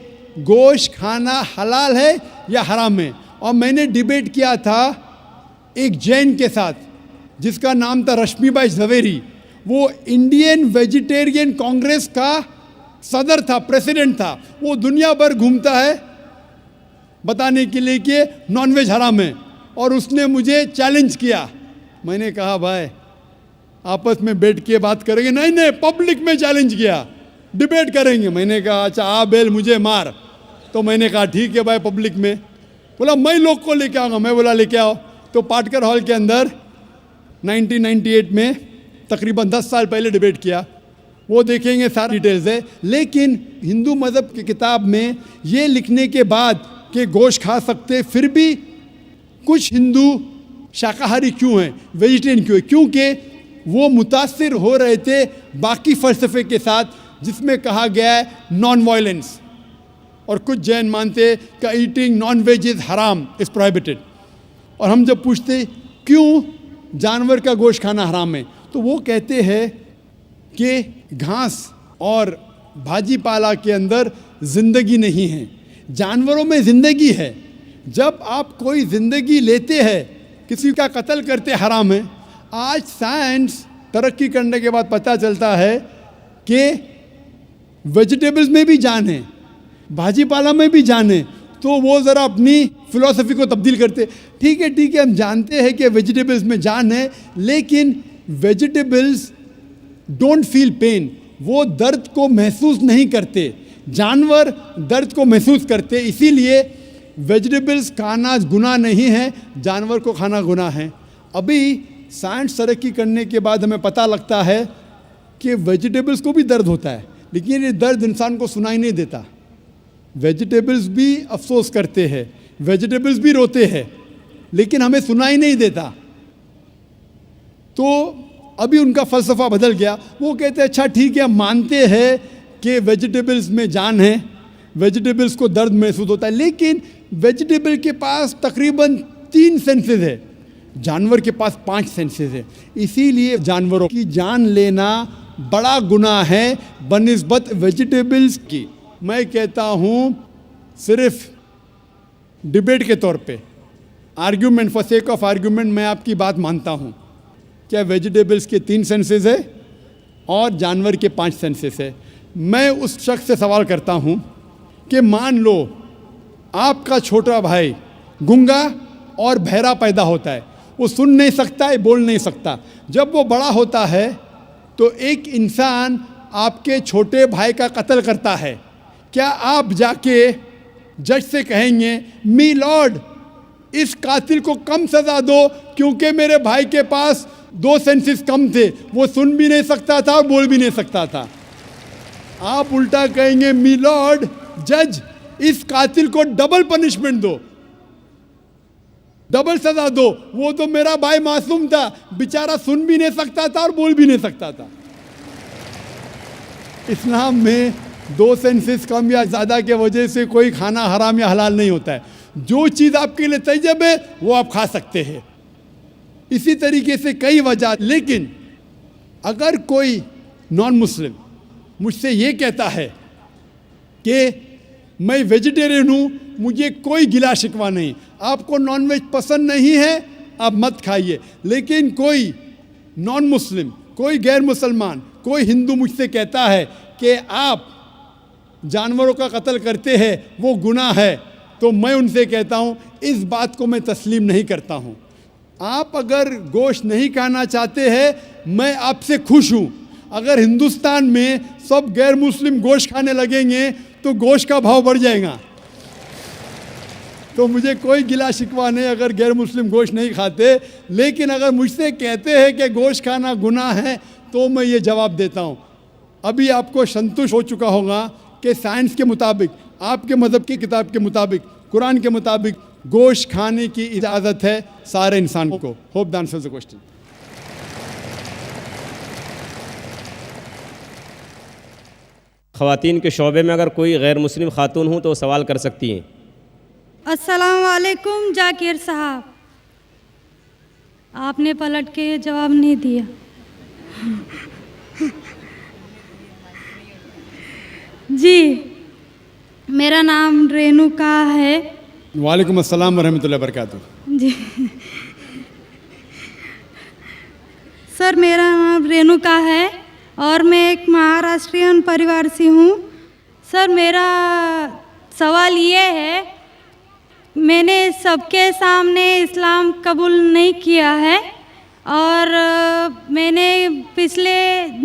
گوشت کھانا حلال ہے یا حرام ہے. اور میں نے ڈیبیٹ کیا تھا ایک جین کے ساتھ جس کا نام تھا رشمی بائی جھویری. وہ انڈین ویجیٹیرین کانگریس کا صدر تھا, پریسیڈنٹ تھا. وہ دنیا بھر گھومتا ہے بتانے کے لیے کہ نان ویج حرام ہے, اور اس نے مجھے چیلنج کیا. میں نے کہا بھائی آپس میں بیٹھ کے بات کریں گے. نہیں, پبلک میں چیلنج کیا, ڈیبیٹ کریں گے. میں نے کہا اچھا آ بیل مجھے مار. تو میں نے کہا ٹھیک ہے بھائی پبلک میں. بولا میں لوگ کو لے کے آؤں گا. میں بولا لے کے آؤ. تو پاٹکر ہال کے اندر 1998 میں تقریباً 10 سال پہلے ڈیبیٹ کیا. وہ دیکھیں گے سارا ڈیٹیلز ہے. لیکن ہندو مذہب کی کتاب میں یہ لکھنے کے بعد کہ گوشت کھا سکتے, پھر بھی کچھ ہندو شاکاہاری کیوں ہیں, ویجیٹیرین کیوں ہیں؟ کیونکہ وہ متاثر ہو رہے تھے باقی فلسفے کے ساتھ جس میں کہا گیا ہے نان وائلنس. اور کچھ جین مانتے کہ ایٹنگ نان ویج از حرام, از پروہیبٹڈ. اور ہم جب پوچھتے کیوں جانور کا گوشت کھانا حرام ہے تو وہ کہتے ہیں کہ گھاس اور بھاجی پالا کے اندر زندگی نہیں ہے, جانوروں میں زندگی ہے. جب آپ کوئی زندگی لیتے ہیں, کسی کا قتل کرتے حرام ہے. آج سائنس ترقی کرنے کے بعد پتہ چلتا ہے کہ ویجیٹیبلز میں بھی جان ہے, بھاجی پالا میں بھی جان ہے. تو وہ ذرا اپنی فلسفی کو تبدیل کرتے. ٹھیک ہے ہم جانتے ہیں کہ ویجیٹیبلز میں جان ہے, لیکن ویجیٹیبلز ڈونٹ فیل پین, وہ درد کو محسوس نہیں کرتے. جانور درد کو محسوس کرتے. اسی لیے ویجیٹیبلز کھانا گناہ نہیں ہے, جانور کو کھانا گناہ ہے. ابھی سائنس ترقی کرنے کے بعد ہمیں پتہ لگتا ہے کہ ویجیٹیبلز کو بھی درد ہوتا ہے, لیکن یہ درد انسان کو سنائی نہیں دیتا. ویجیٹیبلز بھی افسوس کرتے ہیں, ویجیٹیبلز بھی روتے ہیں, لیکن ہمیں سنائی نہیں دیتا. تو ابھی ان کا فلسفہ بدل گیا. وہ کہتے ہیں اچھا ٹھیک ہے ہم مانتے ہیں کہ ویجیٹیبلز میں جان ہے, ویجیٹیبلز کو درد محسوس ہوتا ہے, لیکن ویجیٹیبل کے پاس تقریباً 3 سینسز ہے, جانور کے پاس 5 سینسز ہے. اسی لیے جانوروں کی جان لینا بڑا گناہ ہے بنسبت ویجیٹیبلز کی. میں کہتا ہوں صرف ڈیبیٹ کے طور پہ, argument for sake of argument, میں آپ کی بات مانتا ہوں. کیا ویجیٹیبلز کے 3 سینسز ہے اور جانور کے 5 سینسز ہے. میں اس شخص سے سوال کرتا ہوں کہ مان لو آپ کا چھوٹا بھائی گنگا اور بہرا پیدا ہوتا ہے, وہ سن نہیں سکتا ہے, بول نہیں سکتا. جب وہ بڑا ہوتا ہے تو ایک انسان آپ کے چھوٹے بھائی کا قتل کرتا ہے, کیا آپ جا کے جج سے کہیں گے می لارڈ اس قاتل کو کم سزا دو کیونکہ میرے بھائی کے پاس 2 سینسز کم تھے, وہ سن بھی نہیں سکتا تھا, بول بھی نہیں سکتا تھا. آپ الٹا کہیں گے می لارڈ جج اس قاتل کو ڈبل پنشمنٹ دو, ڈبل سزا دو, وہ تو میرا بھائی معصوم تھا, بیچارہ سن بھی نہیں سکتا تھا اور بول بھی نہیں سکتا تھا. اسلام میں 2 سینسز کم یا زیادہ کے وجہ سے کوئی کھانا حرام یا حلال نہیں ہوتا ہے. جو چیز آپ کے لیے طیب ہے وہ آپ کھا سکتے ہیں. اسی طریقے سے کئی وجہ. لیکن اگر کوئی نان مسلم مجھ سے یہ کہتا ہے کہ میں ویجیٹیرین ہوں, مجھے کوئی گلا شکوہ نہیں, آپ کو نان ویج پسند نہیں ہے آپ مت کھائیے. لیکن کوئی نان مسلم, کوئی غیر مسلمان, کوئی ہندو مجھ سے کہتا ہے کہ آپ جانوروں کا قتل کرتے ہیں وہ گناہ ہے, تو میں ان سے کہتا ہوں اس بات کو میں تسلیم نہیں کرتا ہوں. آپ اگر گوشت نہیں کھانا چاہتے ہیں میں آپ سے خوش ہوں. اگر ہندوستان میں سب غیر مسلم گوشت کھانے لگیں گے تو گوشت کا بھاؤ بڑھ جائے گا. تو مجھے کوئی گلا شکوہ نہیں اگر غیر مسلم گوشت نہیں کھاتے. لیکن اگر مجھ سے کہتے ہیں کہ گوشت کھانا گناہ ہے تو میں یہ جواب دیتا ہوں. ابھی آپ کو سنتوش ہو چکا ہوگا کہ سائنس کے مطابق, آپ کے مذہب کی کتاب کے مطابق, قرآن کے مطابق گوشت کھانے کی اجازت ہے سارے انسان کو. Hope the answers the question. خواتین کے شعبے میں اگر کوئی غیر مسلم خاتون ہوں تو وہ سوال کر سکتی ہیں. السلام علیکم ذاکر صاحب, آپ نے پلٹ کے جواب نہیں دیا. جی میرا نام رینوکا ہے. وعلیکم السلام ورحمۃ اللہ وبرکاتہ. جی سر میرا نام رینوکا ہے اور میں ایک مہاراشٹرین پریوار سے ہوں. سر میرا سوال یہ ہے, میں نے سب کے سامنے اسلام قبول نہیں کیا ہے اور میں نے پچھلے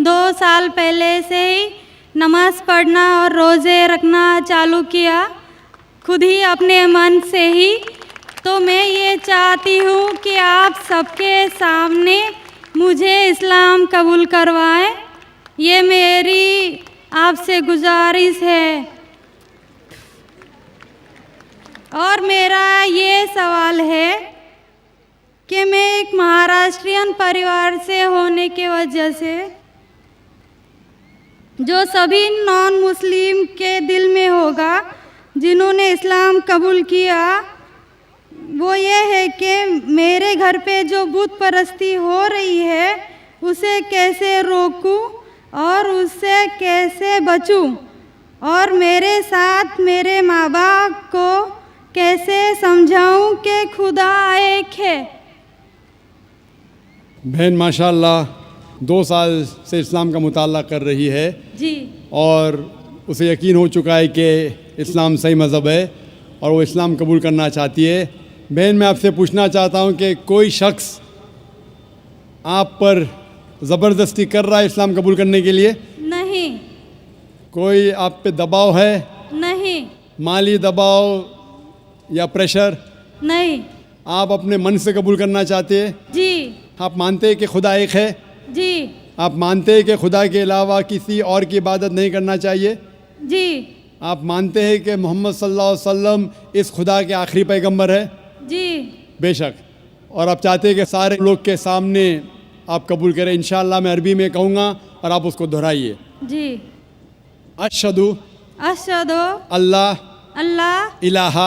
2 سال پہلے سے ہی نماز پڑھنا اور روزے رکھنا چالو کیا خود ہی اپنے من سے ہی. تو میں یہ چاہتی ہوں کہ آپ سب کے سامنے مجھے اسلام قبول کروائیں, یہ میری آپ سے گزارش ہے. اور میرا یہ سوال ہے کہ میں ایک مہاراشٹرین پریوار سے ہونے کی وجہ سے جو سبھی نان مسلم کے دل میں ہوگا جنہوں نے اسلام قبول کیا, وہ یہ ہے کہ میرے گھر پہ جو بت پرستی ہو رہی ہے اسے کیسے روکوں اور اس سے کیسے بچوں, اور میرے ساتھ میرے ماں باپ کو کیسے سمجھاؤں کہ خدا ایک ہے. بہن ماشاء اللہ 2 سال سے اسلام کا مطالعہ کر رہی ہے جی, اور اسے یقین ہو چکا ہے کہ اسلام صحیح مذہب ہے اور وہ اسلام قبول کرنا چاہتی ہے. بہن میں آپ سے پوچھنا چاہتا ہوں کہ کوئی شخص آپ پر زبردستی کر رہا ہے اسلام قبول کرنے کے لیے؟ نہیں. کوئی آپ پہ دباؤ ہے؟ نہیں. مالی دباؤ یا پریشر؟ نہیں. آپ اپنے من سے قبول کرنا چاہتے ہیں؟ جی. آپ مانتے ہیں کہ خدا ایک ہے؟ جی. آپ مانتے ہیں کہ خدا کے علاوہ کسی اور کی عبادت نہیں کرنا چاہیے؟ جی. آپ مانتے ہیں کہ محمد صلی اللہ علیہ وسلم اس خدا کے آخری پیغمبر ہے؟ جی. بے شک. اور آپ چاہتے ہیں کہ سارے لوگ کے سامنے آپ قبول کریں. انشاءاللہ میں عربی میں کہوں گا اور آپ اس کو دہرائیے. جی. اشہدو اشہدو اللہ اللہ الہ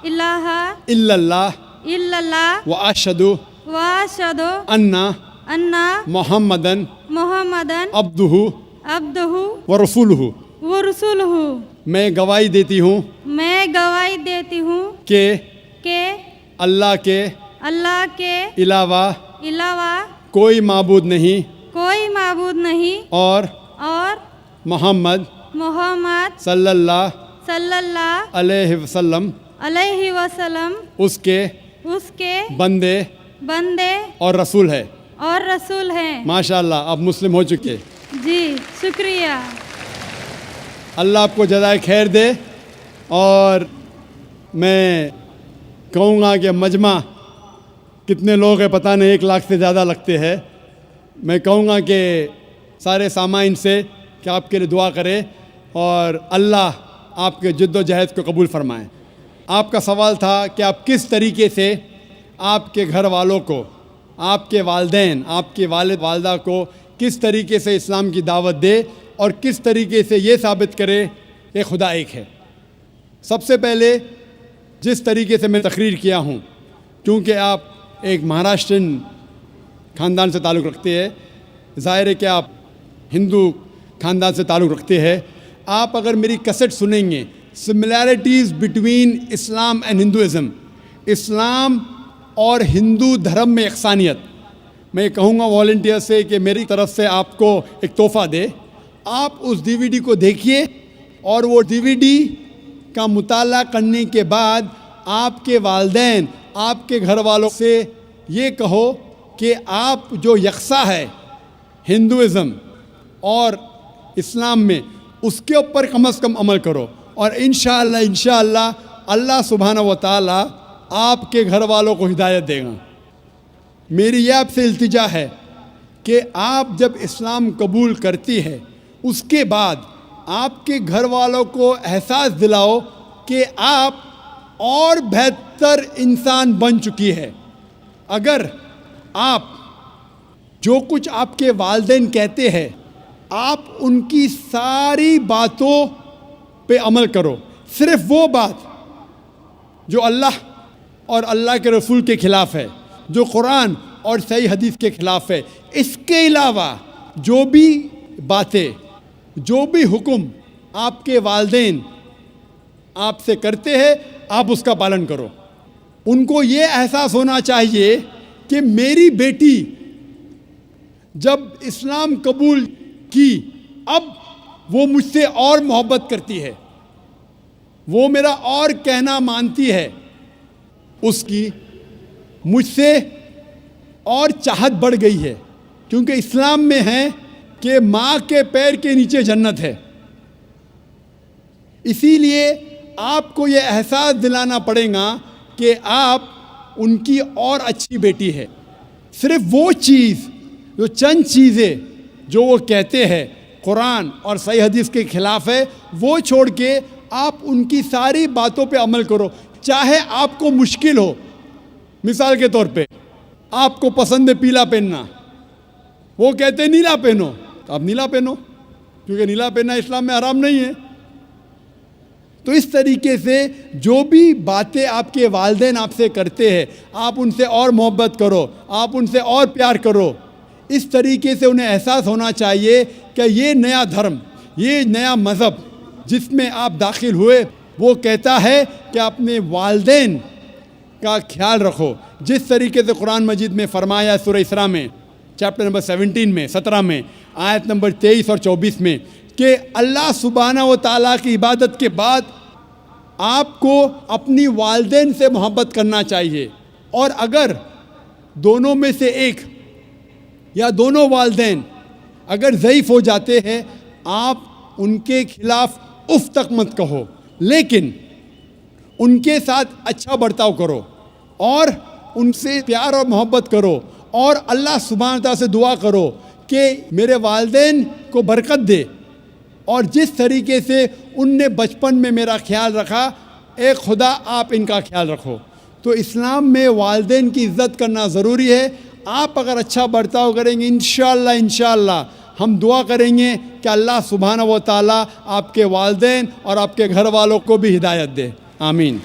الہ الا اللہ الا اللہ و اشہدو واشہدو انا انا محمدن محمدن عبدہ عبدہ و رسولہ. ورسولہ. میں گواہی دیتی ہوں میں گواہی دیتی ہوں کہ اللہ کے علاوہ علاوہ کوئی معبود نہیں کوئی معبود نہیں اور محمد صلی اللہ علیہ وسلم علیہ وسلم اس کے بندے اور رسول ہے. ہیں. ماشاءاللہ آپ مسلم ہو چکے. جی شکریہ. اللہ آپ کو جزائے خیر دے. اور میں کہوں گا کہ مجمع کتنے لوگ ہیں پتہ نہیں, 1 لاکھ سے زیادہ لگتے ہیں. میں کہوں گا کہ سارے سامعین سے کہ آپ کے لیے دعا کرے اور اللہ آپ کے جد و جہد کو قبول فرمائے. آپ کا سوال تھا کہ آپ کس طریقے سے آپ کے گھر والوں کو, آپ کے والدین, آپ کے والد والدہ کو کس طریقے سے اسلام کی دعوت دے اور کس طریقے سے یہ ثابت کرے کہ خدا ایک ہے. سب سے پہلے جس طریقے سے میں تقریر کیا ہوں, کیونکہ آپ ایک مہاراشٹرین خاندان سے تعلق رکھتے ہیں, ظاہر ہے کہ آپ ہندو خاندان سے تعلق رکھتے ہیں. آپ اگر میری کیسٹ سنیں گے similarities between Islam and Hinduism, اسلام اور ہندو دھرم میں یکسانیت, میں کہوں گا والنٹیئر سے کہ میری طرف سے آپ کو ایک تحفہ دے. آپ اس DVD کو دیکھیے اور وہ DVD کا مطالعہ کرنے کے بعد آپ کے والدین, آپ کے گھر والوں سے یہ کہو کہ آپ جو یکساں ہے ہندوازم اور اسلام میں, اس کے اوپر کم از کم عمل کرو. اور انشاءاللہ اللہ سبحانہ و تعالی آپ کے گھر والوں کو ہدایت دے گا. میری یہ آپ سے التجا ہے کہ آپ جب اسلام قبول کرتی ہے اس کے بعد آپ کے گھر والوں کو احساس دلاؤ کہ آپ اور بہتر انسان بن چکی ہے. اگر آپ جو کچھ آپ کے والدین کہتے ہیں آپ ان کی ساری باتوں پہ عمل کرو, صرف وہ بات جو اللہ اور اللہ کے رسول کے خلاف ہے, جو قرآن اور صحیح حدیث کے خلاف ہے. اس کے علاوہ جو بھی باتیں, جو بھی حکم آپ کے والدین آپ سے کرتے ہیں آپ اس کا پالن کرو. ان کو یہ احساس ہونا چاہیے کہ میری بیٹی جب اسلام قبول کی اب وہ مجھ سے اور محبت کرتی ہے, وہ میرا اور کہنا مانتی ہے, اس کی مجھ سے اور چاہت بڑھ گئی ہے. کیونکہ اسلام میں ہے کہ ماں کے پیر کے نیچے جنت ہے. اسی لیے آپ کو یہ احساس دلانا پڑے گا کہ آپ ان کی اور اچھی بیٹی ہے. صرف وہ چیز, جو چند چیزیں جو وہ کہتے ہیں قرآن اور صحیح حدیث کے خلاف ہے, وہ چھوڑ کے آپ ان کی ساری باتوں پہ عمل کرو, چاہے آپ کو مشکل ہو. مثال کے طور پہ آپ کو پسند ہے پیلا پہننا, وہ کہتے ہیں نیلا پہنو, تو آپ نیلا پہنو, کیونکہ نیلا پہننا اسلام میں حرام نہیں ہے. تو اس طریقے سے جو بھی باتیں آپ کے والدین آپ سے کرتے ہیں آپ ان سے اور محبت کرو, آپ ان سے اور پیار کرو. اس طریقے سے انہیں احساس ہونا چاہیے کہ یہ نیا دھرم, یہ نیا مذہب جس میں آپ داخل ہوئے وہ کہتا ہے کہ اپنے والدین کا خیال رکھو. جس طریقے سے قرآن مجید میں فرمایا سورہ اسراء میں چیپٹر نمبر 17 میں 17 میں آیت نمبر 23 اور 24 میں کہ اللہ سبحانہ و تعالیٰ کی عبادت کے بعد آپ کو اپنی والدین سے محبت کرنا چاہیے. اور اگر دونوں میں سے ایک یا دونوں والدین اگر ضعیف ہو جاتے ہیں آپ ان کے خلاف اف تک مت کہو, لیکن ان کے ساتھ اچھا برتاؤ کرو اور ان سے پیار اور محبت کرو, اور اللہ سبحانہ تعالیٰ سے دعا کرو کہ میرے والدین کو برکت دے, اور جس طریقے سے ان نے بچپن میں میرا خیال رکھا اے خدا آپ ان کا خیال رکھو. تو اسلام میں والدین کی عزت کرنا ضروری ہے. آپ اگر اچھا برتاؤ کریں گے انشاءاللہ ہم دعا کریں گے کہ اللہ سبحانہ و تعالیٰ آپ کے والدین اور آپ کے گھر والوں کو بھی ہدایت دے. آمین.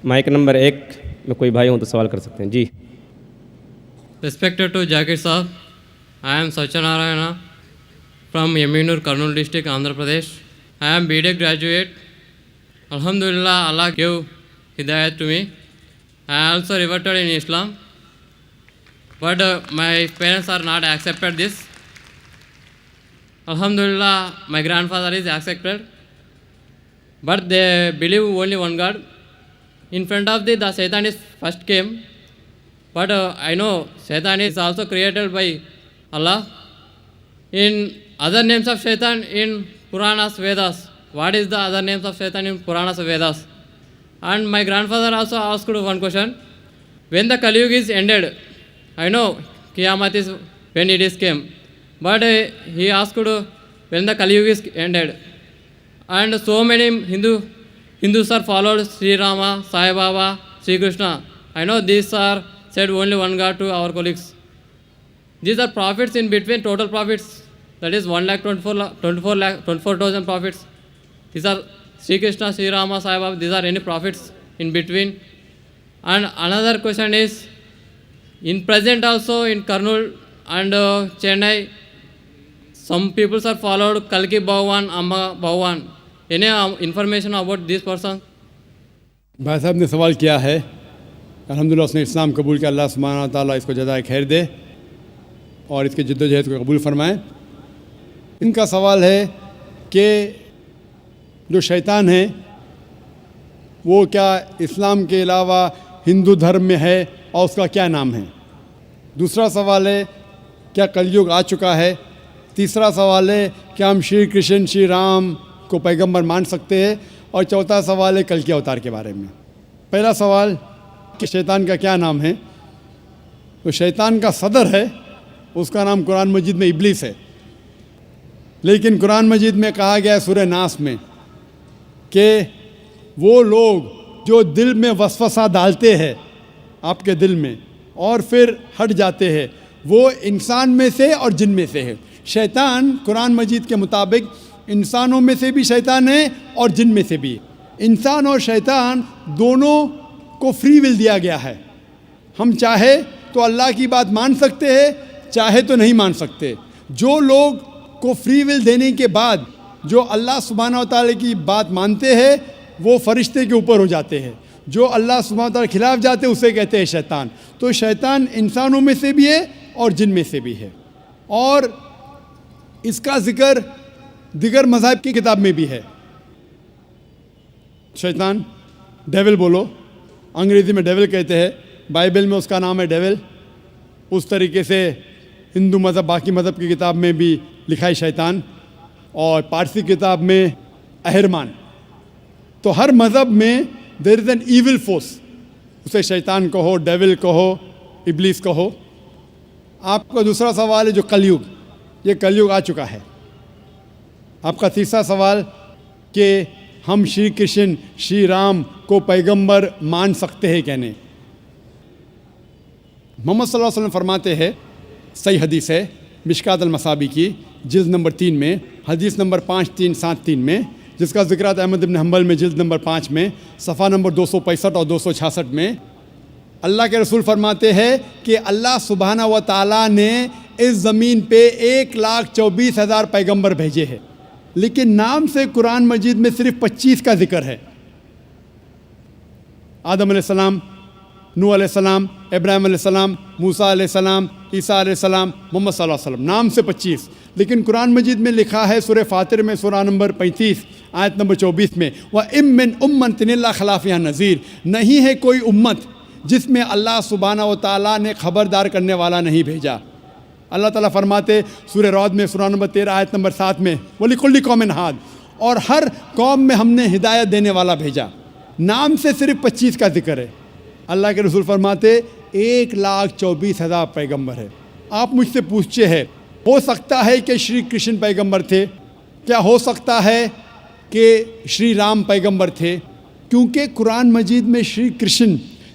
مائک نمبر 1 میں کوئی بھائی ہوں تو سوال کر سکتے ہیں. جی. Respected to Zakir Saab, I am Satyanarayana from Yaminur, Kurnool district, Andhra Pradesh. I am BTech graduate. Alhamdulillah, Allah gave hidayat to me. I also reverted in Islam, but my parents are not accepted this. Alhamdulillah, my grandfather is accepted, but they believe only one God. In front of the Satan is first came, but I know Satan is also created by Allah. In other names of Satan in Puranas, Vedas, what is the other names of Satan in Puranas, Vedas? And my grandfather also asked one question. When the Kali Yuga is ended, I know Qiyamah is when it is came, but he asked when the Kali Yuga is ended. And so many Hindus are followed Sri Rama, Sai Baba, Sri Krishna. I know these are said only one God to our colleagues. These are prophets in between, total prophets. That is 1,24,000 prophets. These are Sri Krishna, Sri Rama, Sai Baba. These are any prophets in between. And another question is, in present also in Kurnool and Chennai, some people are followed Kalki Bhagwan, Amma Bhagwan. Any information about this person? بھائی صاحب نے سوال کیا ہے. الحمدللہ اس نے اسلام قبول کیا. اللہ سبحانہ تعالیٰ اس کو جزائے خیر دے اور اس کے جد و جہد کو قبول فرمائے. ان کا سوال ہے کہ جو شیطان ہے وہ کیا اسلام کے علاوہ ہندو دھرم میں ہے اور اس کا کیا نام ہے. دوسرا سوال ہے کیا کلیوگ آ چکا ہے. تیسرا سوال ہے کیا ہم شری کرشن شری رام کو پیغمبر مان سکتے ہیں. اور چوتھا سوال ہے کل کے اوتار کے بارے میں. پہلا سوال کہ شیطان کا کیا نام ہے. تو شیطان کا صدر ہے, اس کا نام قرآن مجید میں ابلیس ہے. لیکن قرآن مجید میں کہا گیا ہے سورہ ناس میں کہ وہ لوگ جو دل میں وسوسہ ڈالتے ہیں آپ کے دل میں اور پھر ہٹ جاتے ہیں وہ انسان میں سے اور جن میں سے ہے. شیطان قرآن مجید کے مطابق انسانوں میں سے بھی شیطان ہے اور جن میں سے بھی. انسان اور شیطان دونوں کو فری ول دیا گیا ہے. ہم چاہے تو اللہ کی بات مان سکتے ہیں, چاہے تو نہیں مان سکتے. جو لوگ کو فری ول دینے کے بعد جو اللہ سبحانہ و تعالیٰ کی بات مانتے ہیں وہ فرشتے کے اوپر ہو جاتے ہیں. جو اللہ سبحانہ و تعالیٰ کے خلاف جاتے ہیں اسے کہتے ہیں شیطان. تو شیطان انسانوں میں سے بھی ہے اور جن میں سے بھی ہے. اور اس کا ذکر دیگر مذاہب کی کتاب میں بھی ہے. شیطان ڈیول بولو, انگریزی میں ڈیول کہتے ہیں, بائبل میں اس کا نام ہے ڈیول. اس طریقے سے ہندو مذہب باقی مذہب کی کتاب میں بھی لکھا ہے شیطان, اور پارسی کتاب میں اہرمان. تو ہر مذہب میں دیر از این ایول فورس, اسے شیطان کہو, ڈیول کہو, ابلیس کہو. آپ کا دوسرا سوال ہے جو کلیوگ, یہ کلیوگ آ چکا ہے. آپ کا تیسرا سوال کہ ہم شری کرشن شری رام کو پیغمبر مان سکتے ہیں کہ نہیں. محمد صلی اللہ علیہ وسلم فرماتے ہیں, صحیح حدیث ہے مشکات المصابی کی جلد نمبر 3 میں حدیث نمبر 5373 میں, جس کا ذکر ہے احمد بن حنبل میں جلد نمبر 5 میں صفحہ نمبر 265 اور 266 میں. اللہ کے رسول فرماتے ہیں کہ اللہ سبحانہ و تعالیٰ نے اس زمین پہ 1,24,000 پیغمبر بھیجے ہیں, لیکن نام سے قرآن مجید میں صرف 25 کا ذکر ہے. آدم علیہ السلام, نوح علیہ السلام, ابراہیم علیہ السلام, موسیٰ علیہ السلام, عیسیٰ علیہ السلام, محمد صلی اللہ علیہ وسلم, نام سے 25. لیکن قرآن مجید میں لکھا ہے سورہ فاطر میں سورہ نمبر 35 آیت نمبر 24 میں وَإِن مِّنْ أُمَّةٍ إِلَّا خَلَا فِيهَا نَذِيرٌ, نہیں ہے کوئی امت جس میں اللہ سبحانہ و تعالیٰ نے خبردار کرنے والا نہیں بھیجا. اللہ تعالیٰ فرماتے سورہ رعد میں سورہ نمبر 13 آیت نمبر 7 میں وَلِكُلِّ قَوْمٍ هَادٍ, اور ہر قوم میں ہم نے ہدایت دینے والا بھیجا. نام سے صرف 25 کا ذکر ہے. اللہ کے رسول فرماتے 1,24,000 پیغمبر ہے. آپ مجھ سے پوچھتے ہیں ہو سکتا ہے کہ شری کرشن پیغمبر تھے, کیا ہو سکتا ہے کہ شری رام پیغمبر تھے؟ کیونکہ قرآن مجید میں شری کرشن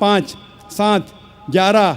5, 7, 11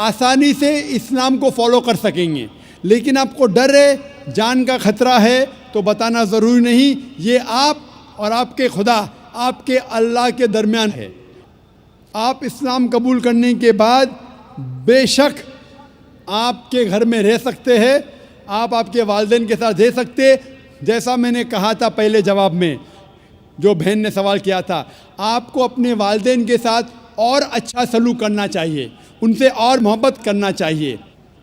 آسانی سے اسلام کو فالو کر سکیں گے. لیکن آپ کو ڈر ہے, جان کا خطرہ ہے, تو بتانا ضروری نہیں. یہ آپ اور آپ کے خدا, آپ کے اللہ کے درمیان ہے. آپ اسلام قبول کرنے کے بعد بے شک آپ کے گھر میں رہ سکتے ہیں, آپ کے والدین کے ساتھ رہ سکتے. جیسا میں نے کہا تھا پہلے جواب میں, جو بہن نے سوال کیا تھا, آپ کو اپنے والدین کے ساتھ اور اچھا سلوک کرنا چاہیے, ان سے اور محبت کرنا چاہیے.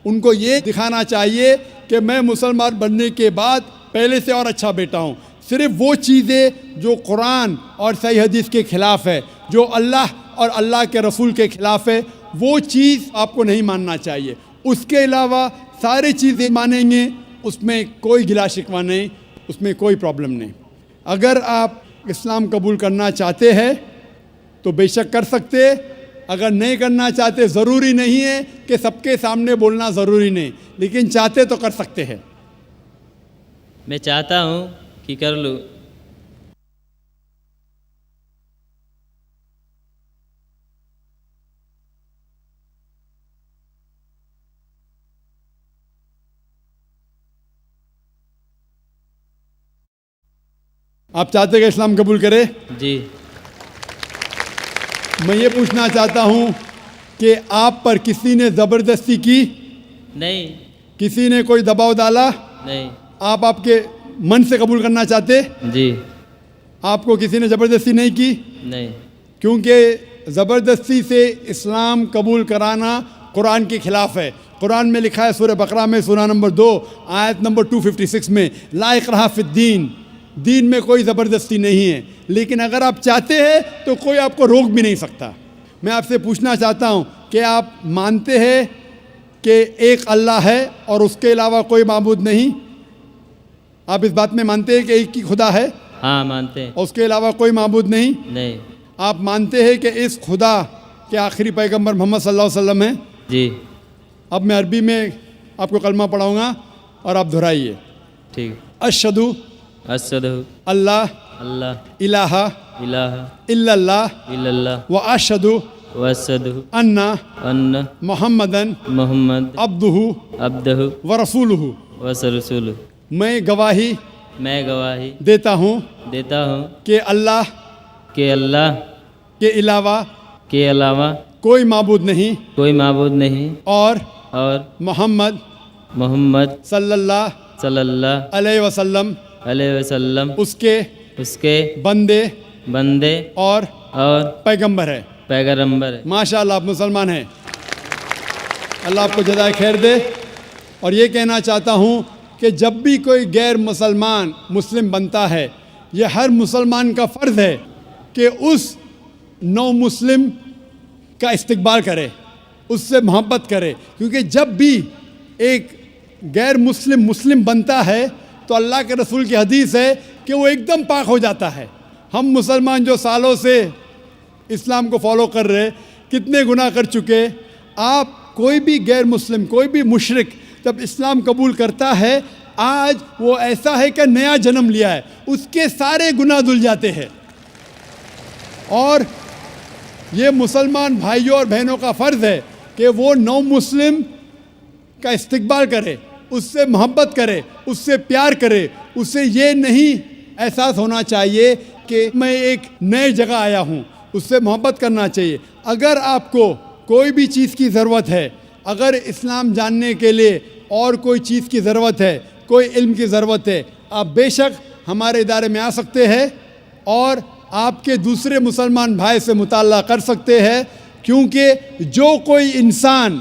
ان کو یہ دکھانا چاہیے کہ میں مسلمان بننے کے بعد پہلے سے اور اچھا بیٹا ہوں. صرف وہ چیزیں جو قرآن اور صحیح حدیث کے خلاف ہے, جو اللہ اور اللہ کے رسول کے خلاف ہے, وہ چیز آپ کو نہیں ماننا چاہیے. اس کے علاوہ ساری چیزیں مانیں گے, اس میں کوئی گلا شکوہ نہیں, اس میں کوئی پرابلم نہیں. اگر آپ اسلام قبول کرنا چاہتے ہیں تو بے شک کر سکتے. اگر نہیں کرنا چاہتے, ضروری نہیں ہے کہ سب کے سامنے بولنا ضروری نہیں, لیکن چاہتے تو کر سکتے ہیں. میں چاہتا ہوں کہ کر لوں. آپ چاہتے کہ اسلام قبول کرے؟ جی. میں یہ پوچھنا چاہتا ہوں کہ آپ پر کسی نے زبردستی کی؟ نہیں. کسی نے کوئی دباؤ ڈالا؟ نہیں. آپ کے من سے قبول کرنا چاہتے؟ جی. آپ کو کسی نے زبردستی نہیں کی؟ نہیں. کیونکہ زبردستی سے اسلام قبول کرانا قرآن کے خلاف ہے. قرآن میں لکھا ہے سورہ بقرہ میں سورہ نمبر 2 آیت نمبر 256 میں, لا اکراہ فی الدین, دین میں کوئی زبردستی نہیں ہے. لیکن اگر آپ چاہتے ہیں تو کوئی آپ کو روک بھی نہیں سکتا. میں آپ سے پوچھنا چاہتا ہوں کہ آپ مانتے ہیں کہ ایک اللہ ہے اور اس کے علاوہ کوئی معبود نہیں؟ آپ اس بات میں مانتے ہیں کہ ایک ہی خدا ہے؟ ہاں مانتے ہیں. اور اس کے علاوہ کوئی معبود نہیں؟ نہیں. آپ مانتے ہیں کہ اس خدا کے آخری پیغمبر محمد صلی اللہ علیہ وسلم ہیں؟ جی. اب میں عربی میں آپ کو کلمہ پڑھاؤں گا اور آپ دہرائیے. ٹھیک. اشہدو اشہدو اللہ اللہ الہ الہ الا اللہ الا اللہ و اشہدو واشہدو ان ان محمدن محمد عبدہ عبدہ و رسولہ. ورسولہ. میں گواہی میں گواہی دیتا ہوں دیتا ہوں کہ اللہ کہ اللہ کے علاوہ کے علاوہ کوئی معبود نہیں, کوئی معبود نہیں, اور اور محمد صلی اللہ صلی اللہ علیہ وسلم علیہ وسلم اس کے بندے اور اور پیغمبر ہے. پیغمبر ہے. ماشاء اللہ آپ مسلمان ہیں. اللہ آپ کو جزائے خیر دے. اور یہ کہنا چاہتا ہوں کہ جب بھی کوئی غیر مسلمان مسلم بنتا ہے, یہ ہر مسلمان کا فرض ہے کہ اس نو مسلم کا استقبال کرے, اس سے محبت کرے. کیونکہ جب بھی ایک غیر مسلم بنتا ہے تو اللہ کے رسول کی حدیث ہے کہ وہ ایک دم پاک ہو جاتا ہے. ہم مسلمان جو سالوں سے اسلام کو فالو کر رہے, کتنے گناہ کر چکے. آپ کوئی بھی غیر مسلم, کوئی بھی مشرک جب اسلام قبول کرتا ہے, آج وہ ایسا ہے کہ نیا جنم لیا ہے, اس کے سارے گناہ دھل جاتے ہیں. اور یہ مسلمان بھائیوں اور بہنوں کا فرض ہے کہ وہ نو مسلم کا استقبال کرے, اس سے محبت کرے, اس سے پیار کرے. اس سے یہ نہیں احساس ہونا چاہیے کہ میں ایک نئے جگہ آیا ہوں, اس سے محبت کرنا چاہیے. اگر آپ کو کوئی بھی چیز کی ضرورت ہے, اگر اسلام جاننے کے لیے اور کوئی چیز کی ضرورت ہے, کوئی علم کی ضرورت ہے, آپ بے شک ہمارے ادارے میں آ سکتے ہیں اور آپ کے دوسرے مسلمان بھائی سے مطالعہ کر سکتے ہیں. کیونکہ جو کوئی انسان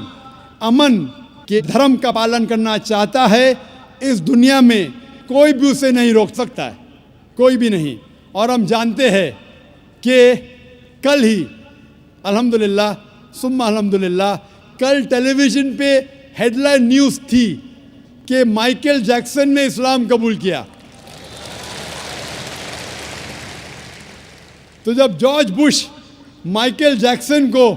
امن کے دھرم کا پالن کرنا چاہتا ہے, اس دنیا میں کوئی بھی اسے نہیں روک سکتا ہے, کوئی بھی نہیں. اور ہم جانتے ہیں کہ کل ہی الحمدللہ ثم الحمدللہ کل ٹیلی ویژن پہ ہیڈ لائن نیوز تھی کہ مائیکل جیکسن نے اسلام قبول کیا. تو جب جارج بش مائیکل جیکسن کو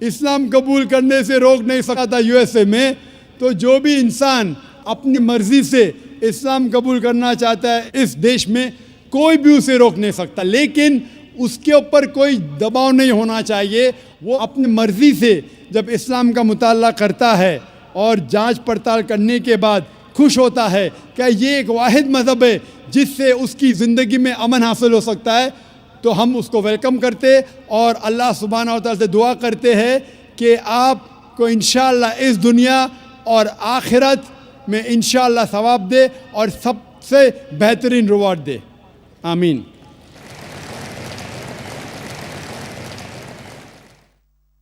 اسلام قبول کرنے سے روک نہیں سکا تھا یو ایس اے میں, تو جو بھی انسان اپنی مرضی سے اسلام قبول کرنا چاہتا ہے اس دیش میں, کوئی بھی اسے روک نہیں سکتا. لیکن اس کے اوپر کوئی دباؤ نہیں ہونا چاہیے. وہ اپنی مرضی سے جب اسلام کا مطالعہ کرتا ہے اور جانچ پڑتال کرنے کے بعد خوش ہوتا ہے کہ یہ ایک واحد مذہب ہے جس سے اس کی زندگی میں امن حاصل ہو سکتا ہے، تو ہم اس کو ویلکم کرتے اور اللہ سبحانہ و تعالیٰ سے دعا کرتے ہیں کہ آپ کو انشاءاللہ اس دنیا اور آخرت میں انشاءاللہ ثواب دے اور سب سے بہترین ریوارڈ دے، آمین۔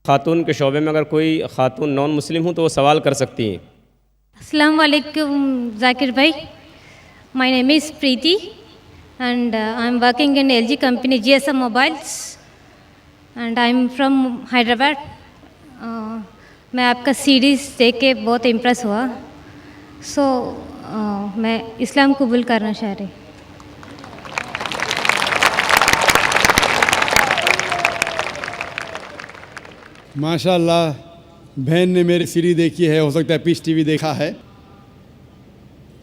خاتون کے شعبے میں اگر کوئی خاتون نان مسلم ہوں تو وہ سوال کر سکتی ہیں۔ السلام علیکم ذاکر بھائی، my name is Preeti and I'm working in LG company GSM Mobiles and I'm from Hyderabad. میں آپ کا سیریز دیکھ کے بہت امپریس ہوا، میں اسلام قبول کرنا چاہ رہی۔ ماشاء اللہ بہن نے میری سیریز دیکھی ہے، ہو سکتا ہے پیس ٹی وی دیکھا ہے۔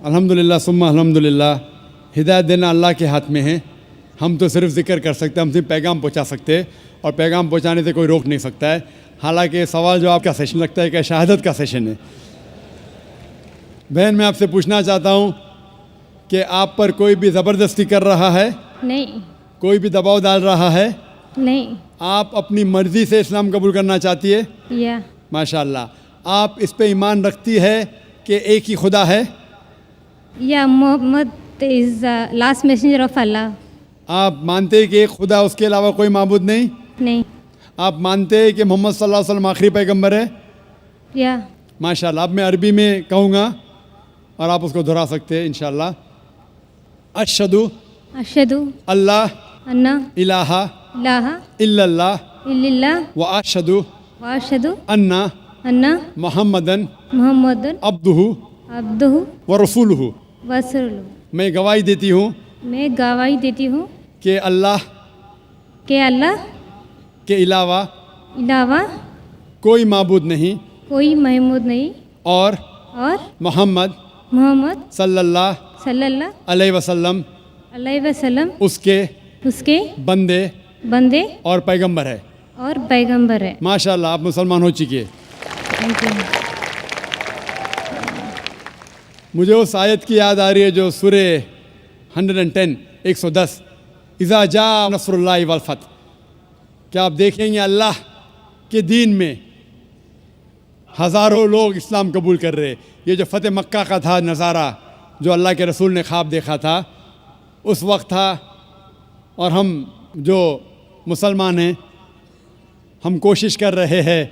الحمدللہ ثم الحمدللہ، ہدایت دینا اللہ کے ہاتھ میں ہے، ہم تو صرف ذکر کر سکتے ہیں، ہم صرف پیغام پہنچا سکتے ہیں اور پیغام پہنچانے سے کوئی روک نہیں سکتا ہے۔ حالانکہ سوال جواب کا سیشن لگتا ہے کہ شہادت کا سیشن ہے۔ بہن میں آپ سے پوچھنا چاہتا ہوں کہ آپ پر کوئی بھی زبردستی کر رہا ہے؟ نہیں، کوئی بھی دباؤ ڈال رہا ہے؟ نہیں، آپ اپنی مرضی سے اسلام قبول کرنا چاہتی ہے؟ یا ماشاءاللہ۔ آپ اس پہ ایمان رکھتی ہے کہ ایک ہی خدا ہے؟ یا محمد از لاسٹ میسنجر آف اللہ؟ آپ مانتے ہیں کہ ایک خدا، اس کے علاوہ کوئی معبود نہیں؟ نہیں، آپ مانتے ہیں کہ محمد صلی اللہ علیہ وسلم آخری پیغمبر ہے؟ یا ماشاءاللہ۔ اب میں عربی میں کہوں گا اور آپ اس کو دہرا سکتے ہیں انشاءاللہ۔ اشہدو اشہدو اللہ ان الہ الہ الا اللہ الا اللہ و اشہدو واشہدو ان ان محمدن محمد عبدہ عبدہ و رسولہ۔ ورسولہ۔ میں گواہی دیتی ہوں میں گواہی دیتی ہوں کہ اللہ کہ اللہ کے علاوہ علاوہ کوئی معبود نہیں کوئی محمود نہیں اور اور محمد محمد صلی اللہ صلی اللہ علیہ وسلم علیہ وسلم اس کے اس کے بندے بندے اور پیغمبر ہے۔ اور پیغمبر ہے۔ ماشاءاللہ آپ مسلمان ہو چکی ہے۔ Thank you. مجھے اس آیت کی یاد آ رہی ہے جو سورہ 110 110 اذا جاء نصر اللہ والفتح، کیا آپ دیکھیں گے اللہ کے دین میں ہزاروں لوگ اسلام قبول کر رہے۔ یہ جو فتح مکہ کا تھا نظارہ جو اللہ کے رسول نے خواب دیکھا تھا اس وقت تھا، اور ہم جو مسلمان ہیں ہم کوشش کر رہے ہیں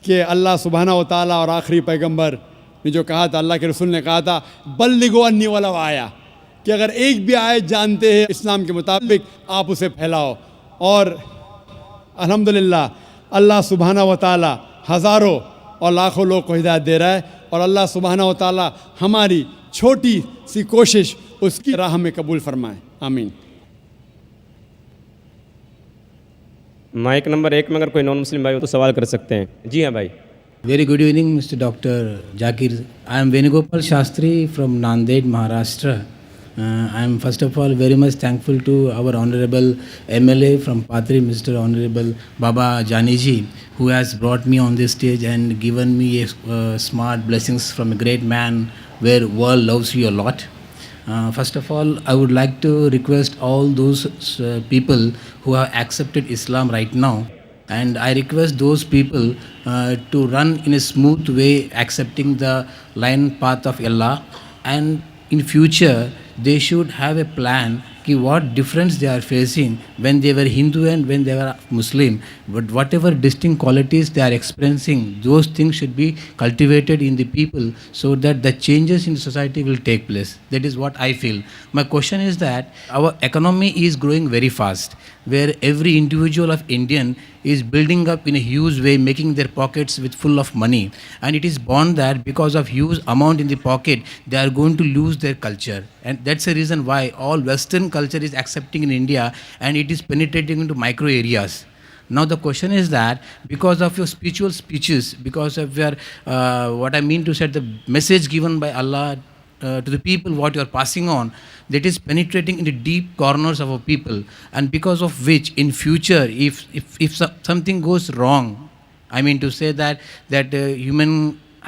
کہ اللہ سبحانہ و تعالیٰ اور آخری پیغمبر نے جو کہا تھا، اللہ کے رسول نے کہا تھا بلغوا انی ولو آیا، کہ اگر ایک بھی آیت جانتے ہیں اسلام کے مطابق آپ اسے پھیلاؤ۔ اور الحمدللہ اللہ سبحانہ و تعالیٰ ہزاروں اور لاکھوں لوگ کو ہدایت دے رہا ہے، اور اللہ سبحانہ و تعالیٰ ہماری چھوٹی سی کوشش اس کی راہ میں قبول فرمائے، آمین۔ مائک نمبر 1 میں اگر کوئی نان مسلم بھائی ہو تو سوال کر سکتے ہیں۔ جی ہاں بھائی۔ Very good evening, Mr. Dr. Zakir. I am Venugopal Shastri from Nanded, Maharashtra. I am first of all very much thankful to our Honorable MLA from Patri, Mr. Honorable Baba Janiji, who has brought me on this stage and given me smart blessings from a great man where world loves you a lot. First of all, I would like to request all those people who have accepted Islam right now, and I request those people to run in a smooth way accepting the line path of Allah, and in future they should have a plan ki what difference they are facing when they were Hindu and when they were Muslim, but whatever distinct qualities they are experiencing, those things should be cultivated in the people so that the changes in society will take place. That is what I feel. My question is that our economy is growing very fast, where every individual of Indian is building up in a huge way, making their pockets with full of money, and it is born that because of huge amount in the pocket they are going to lose their culture, and that's the reason why all Western culture is accepting in India and it is penetrating into micro areas. Now the question is that because of your spiritual speeches, because of your what I mean to say, the message given by Allah to the people, what you are passing on, that is penetrating into deep corners of our people, and because of which in future if something goes wrong, I mean to say that human,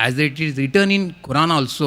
as it is written in Quran also,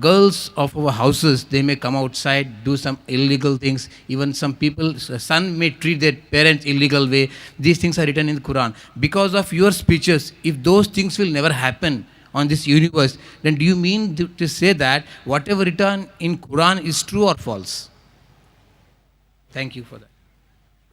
girls of our houses, they may come outside, do some illegal things. Even some people, son may treat their parents illegal way. These things are written in the Quran. Because of your speeches, if those things will never happen on this universe, then do you mean to say that whatever written in Quran is true or false? Thank you for that.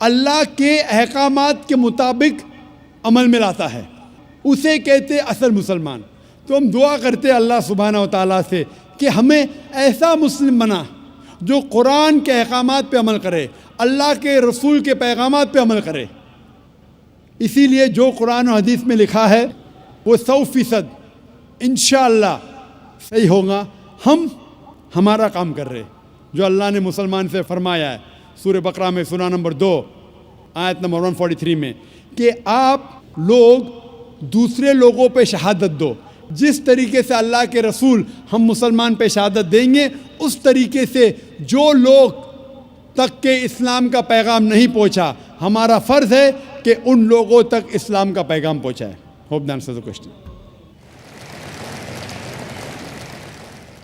اللہ کے احکامات کے مطابق عمل میں لاتا ہے اسے کہتے اصل مسلمان. تو ہم دعا کرتے اللہ سبحانہ و تعالیٰ سے کہ ہمیں ایسا مسلم بنا جو قرآن کے احکامات پہ عمل کرے, اللہ کے رسول کے پیغامات پہ عمل کرے. اسی لیے جو قرآن و حدیث میں لکھا ہے وہ 100% انشاءاللہ صحیح ہوگا. ہم ہمارا کام کر رہے جو اللہ نے مسلمان سے فرمایا ہے سورہ بقرہ میں سورہ نمبر 2 آیت نمبر 143 میں کہ آپ لوگ دوسرے لوگوں پہ شہادت دو. جس طریقے سے اللہ کے رسول ہم مسلمان پہ شہادت دیں گے اس طریقے سے جو لوگ تک کہ اسلام کا پیغام نہیں پہنچا ہمارا فرض ہے کہ ان لوگوں تک اسلام کا پیغام پہنچائے. Hope that answers the question.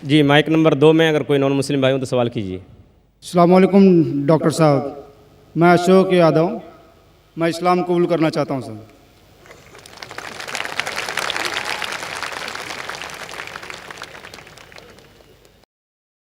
جی مائک نمبر 2 میں اگر کوئی نان مسلم بھائی ہوں تو سوال کیجیے. السلام علیکم ڈاکٹر صاحب, میں اشوک یادو, میں اسلام قبول کرنا چاہتا ہوں سر.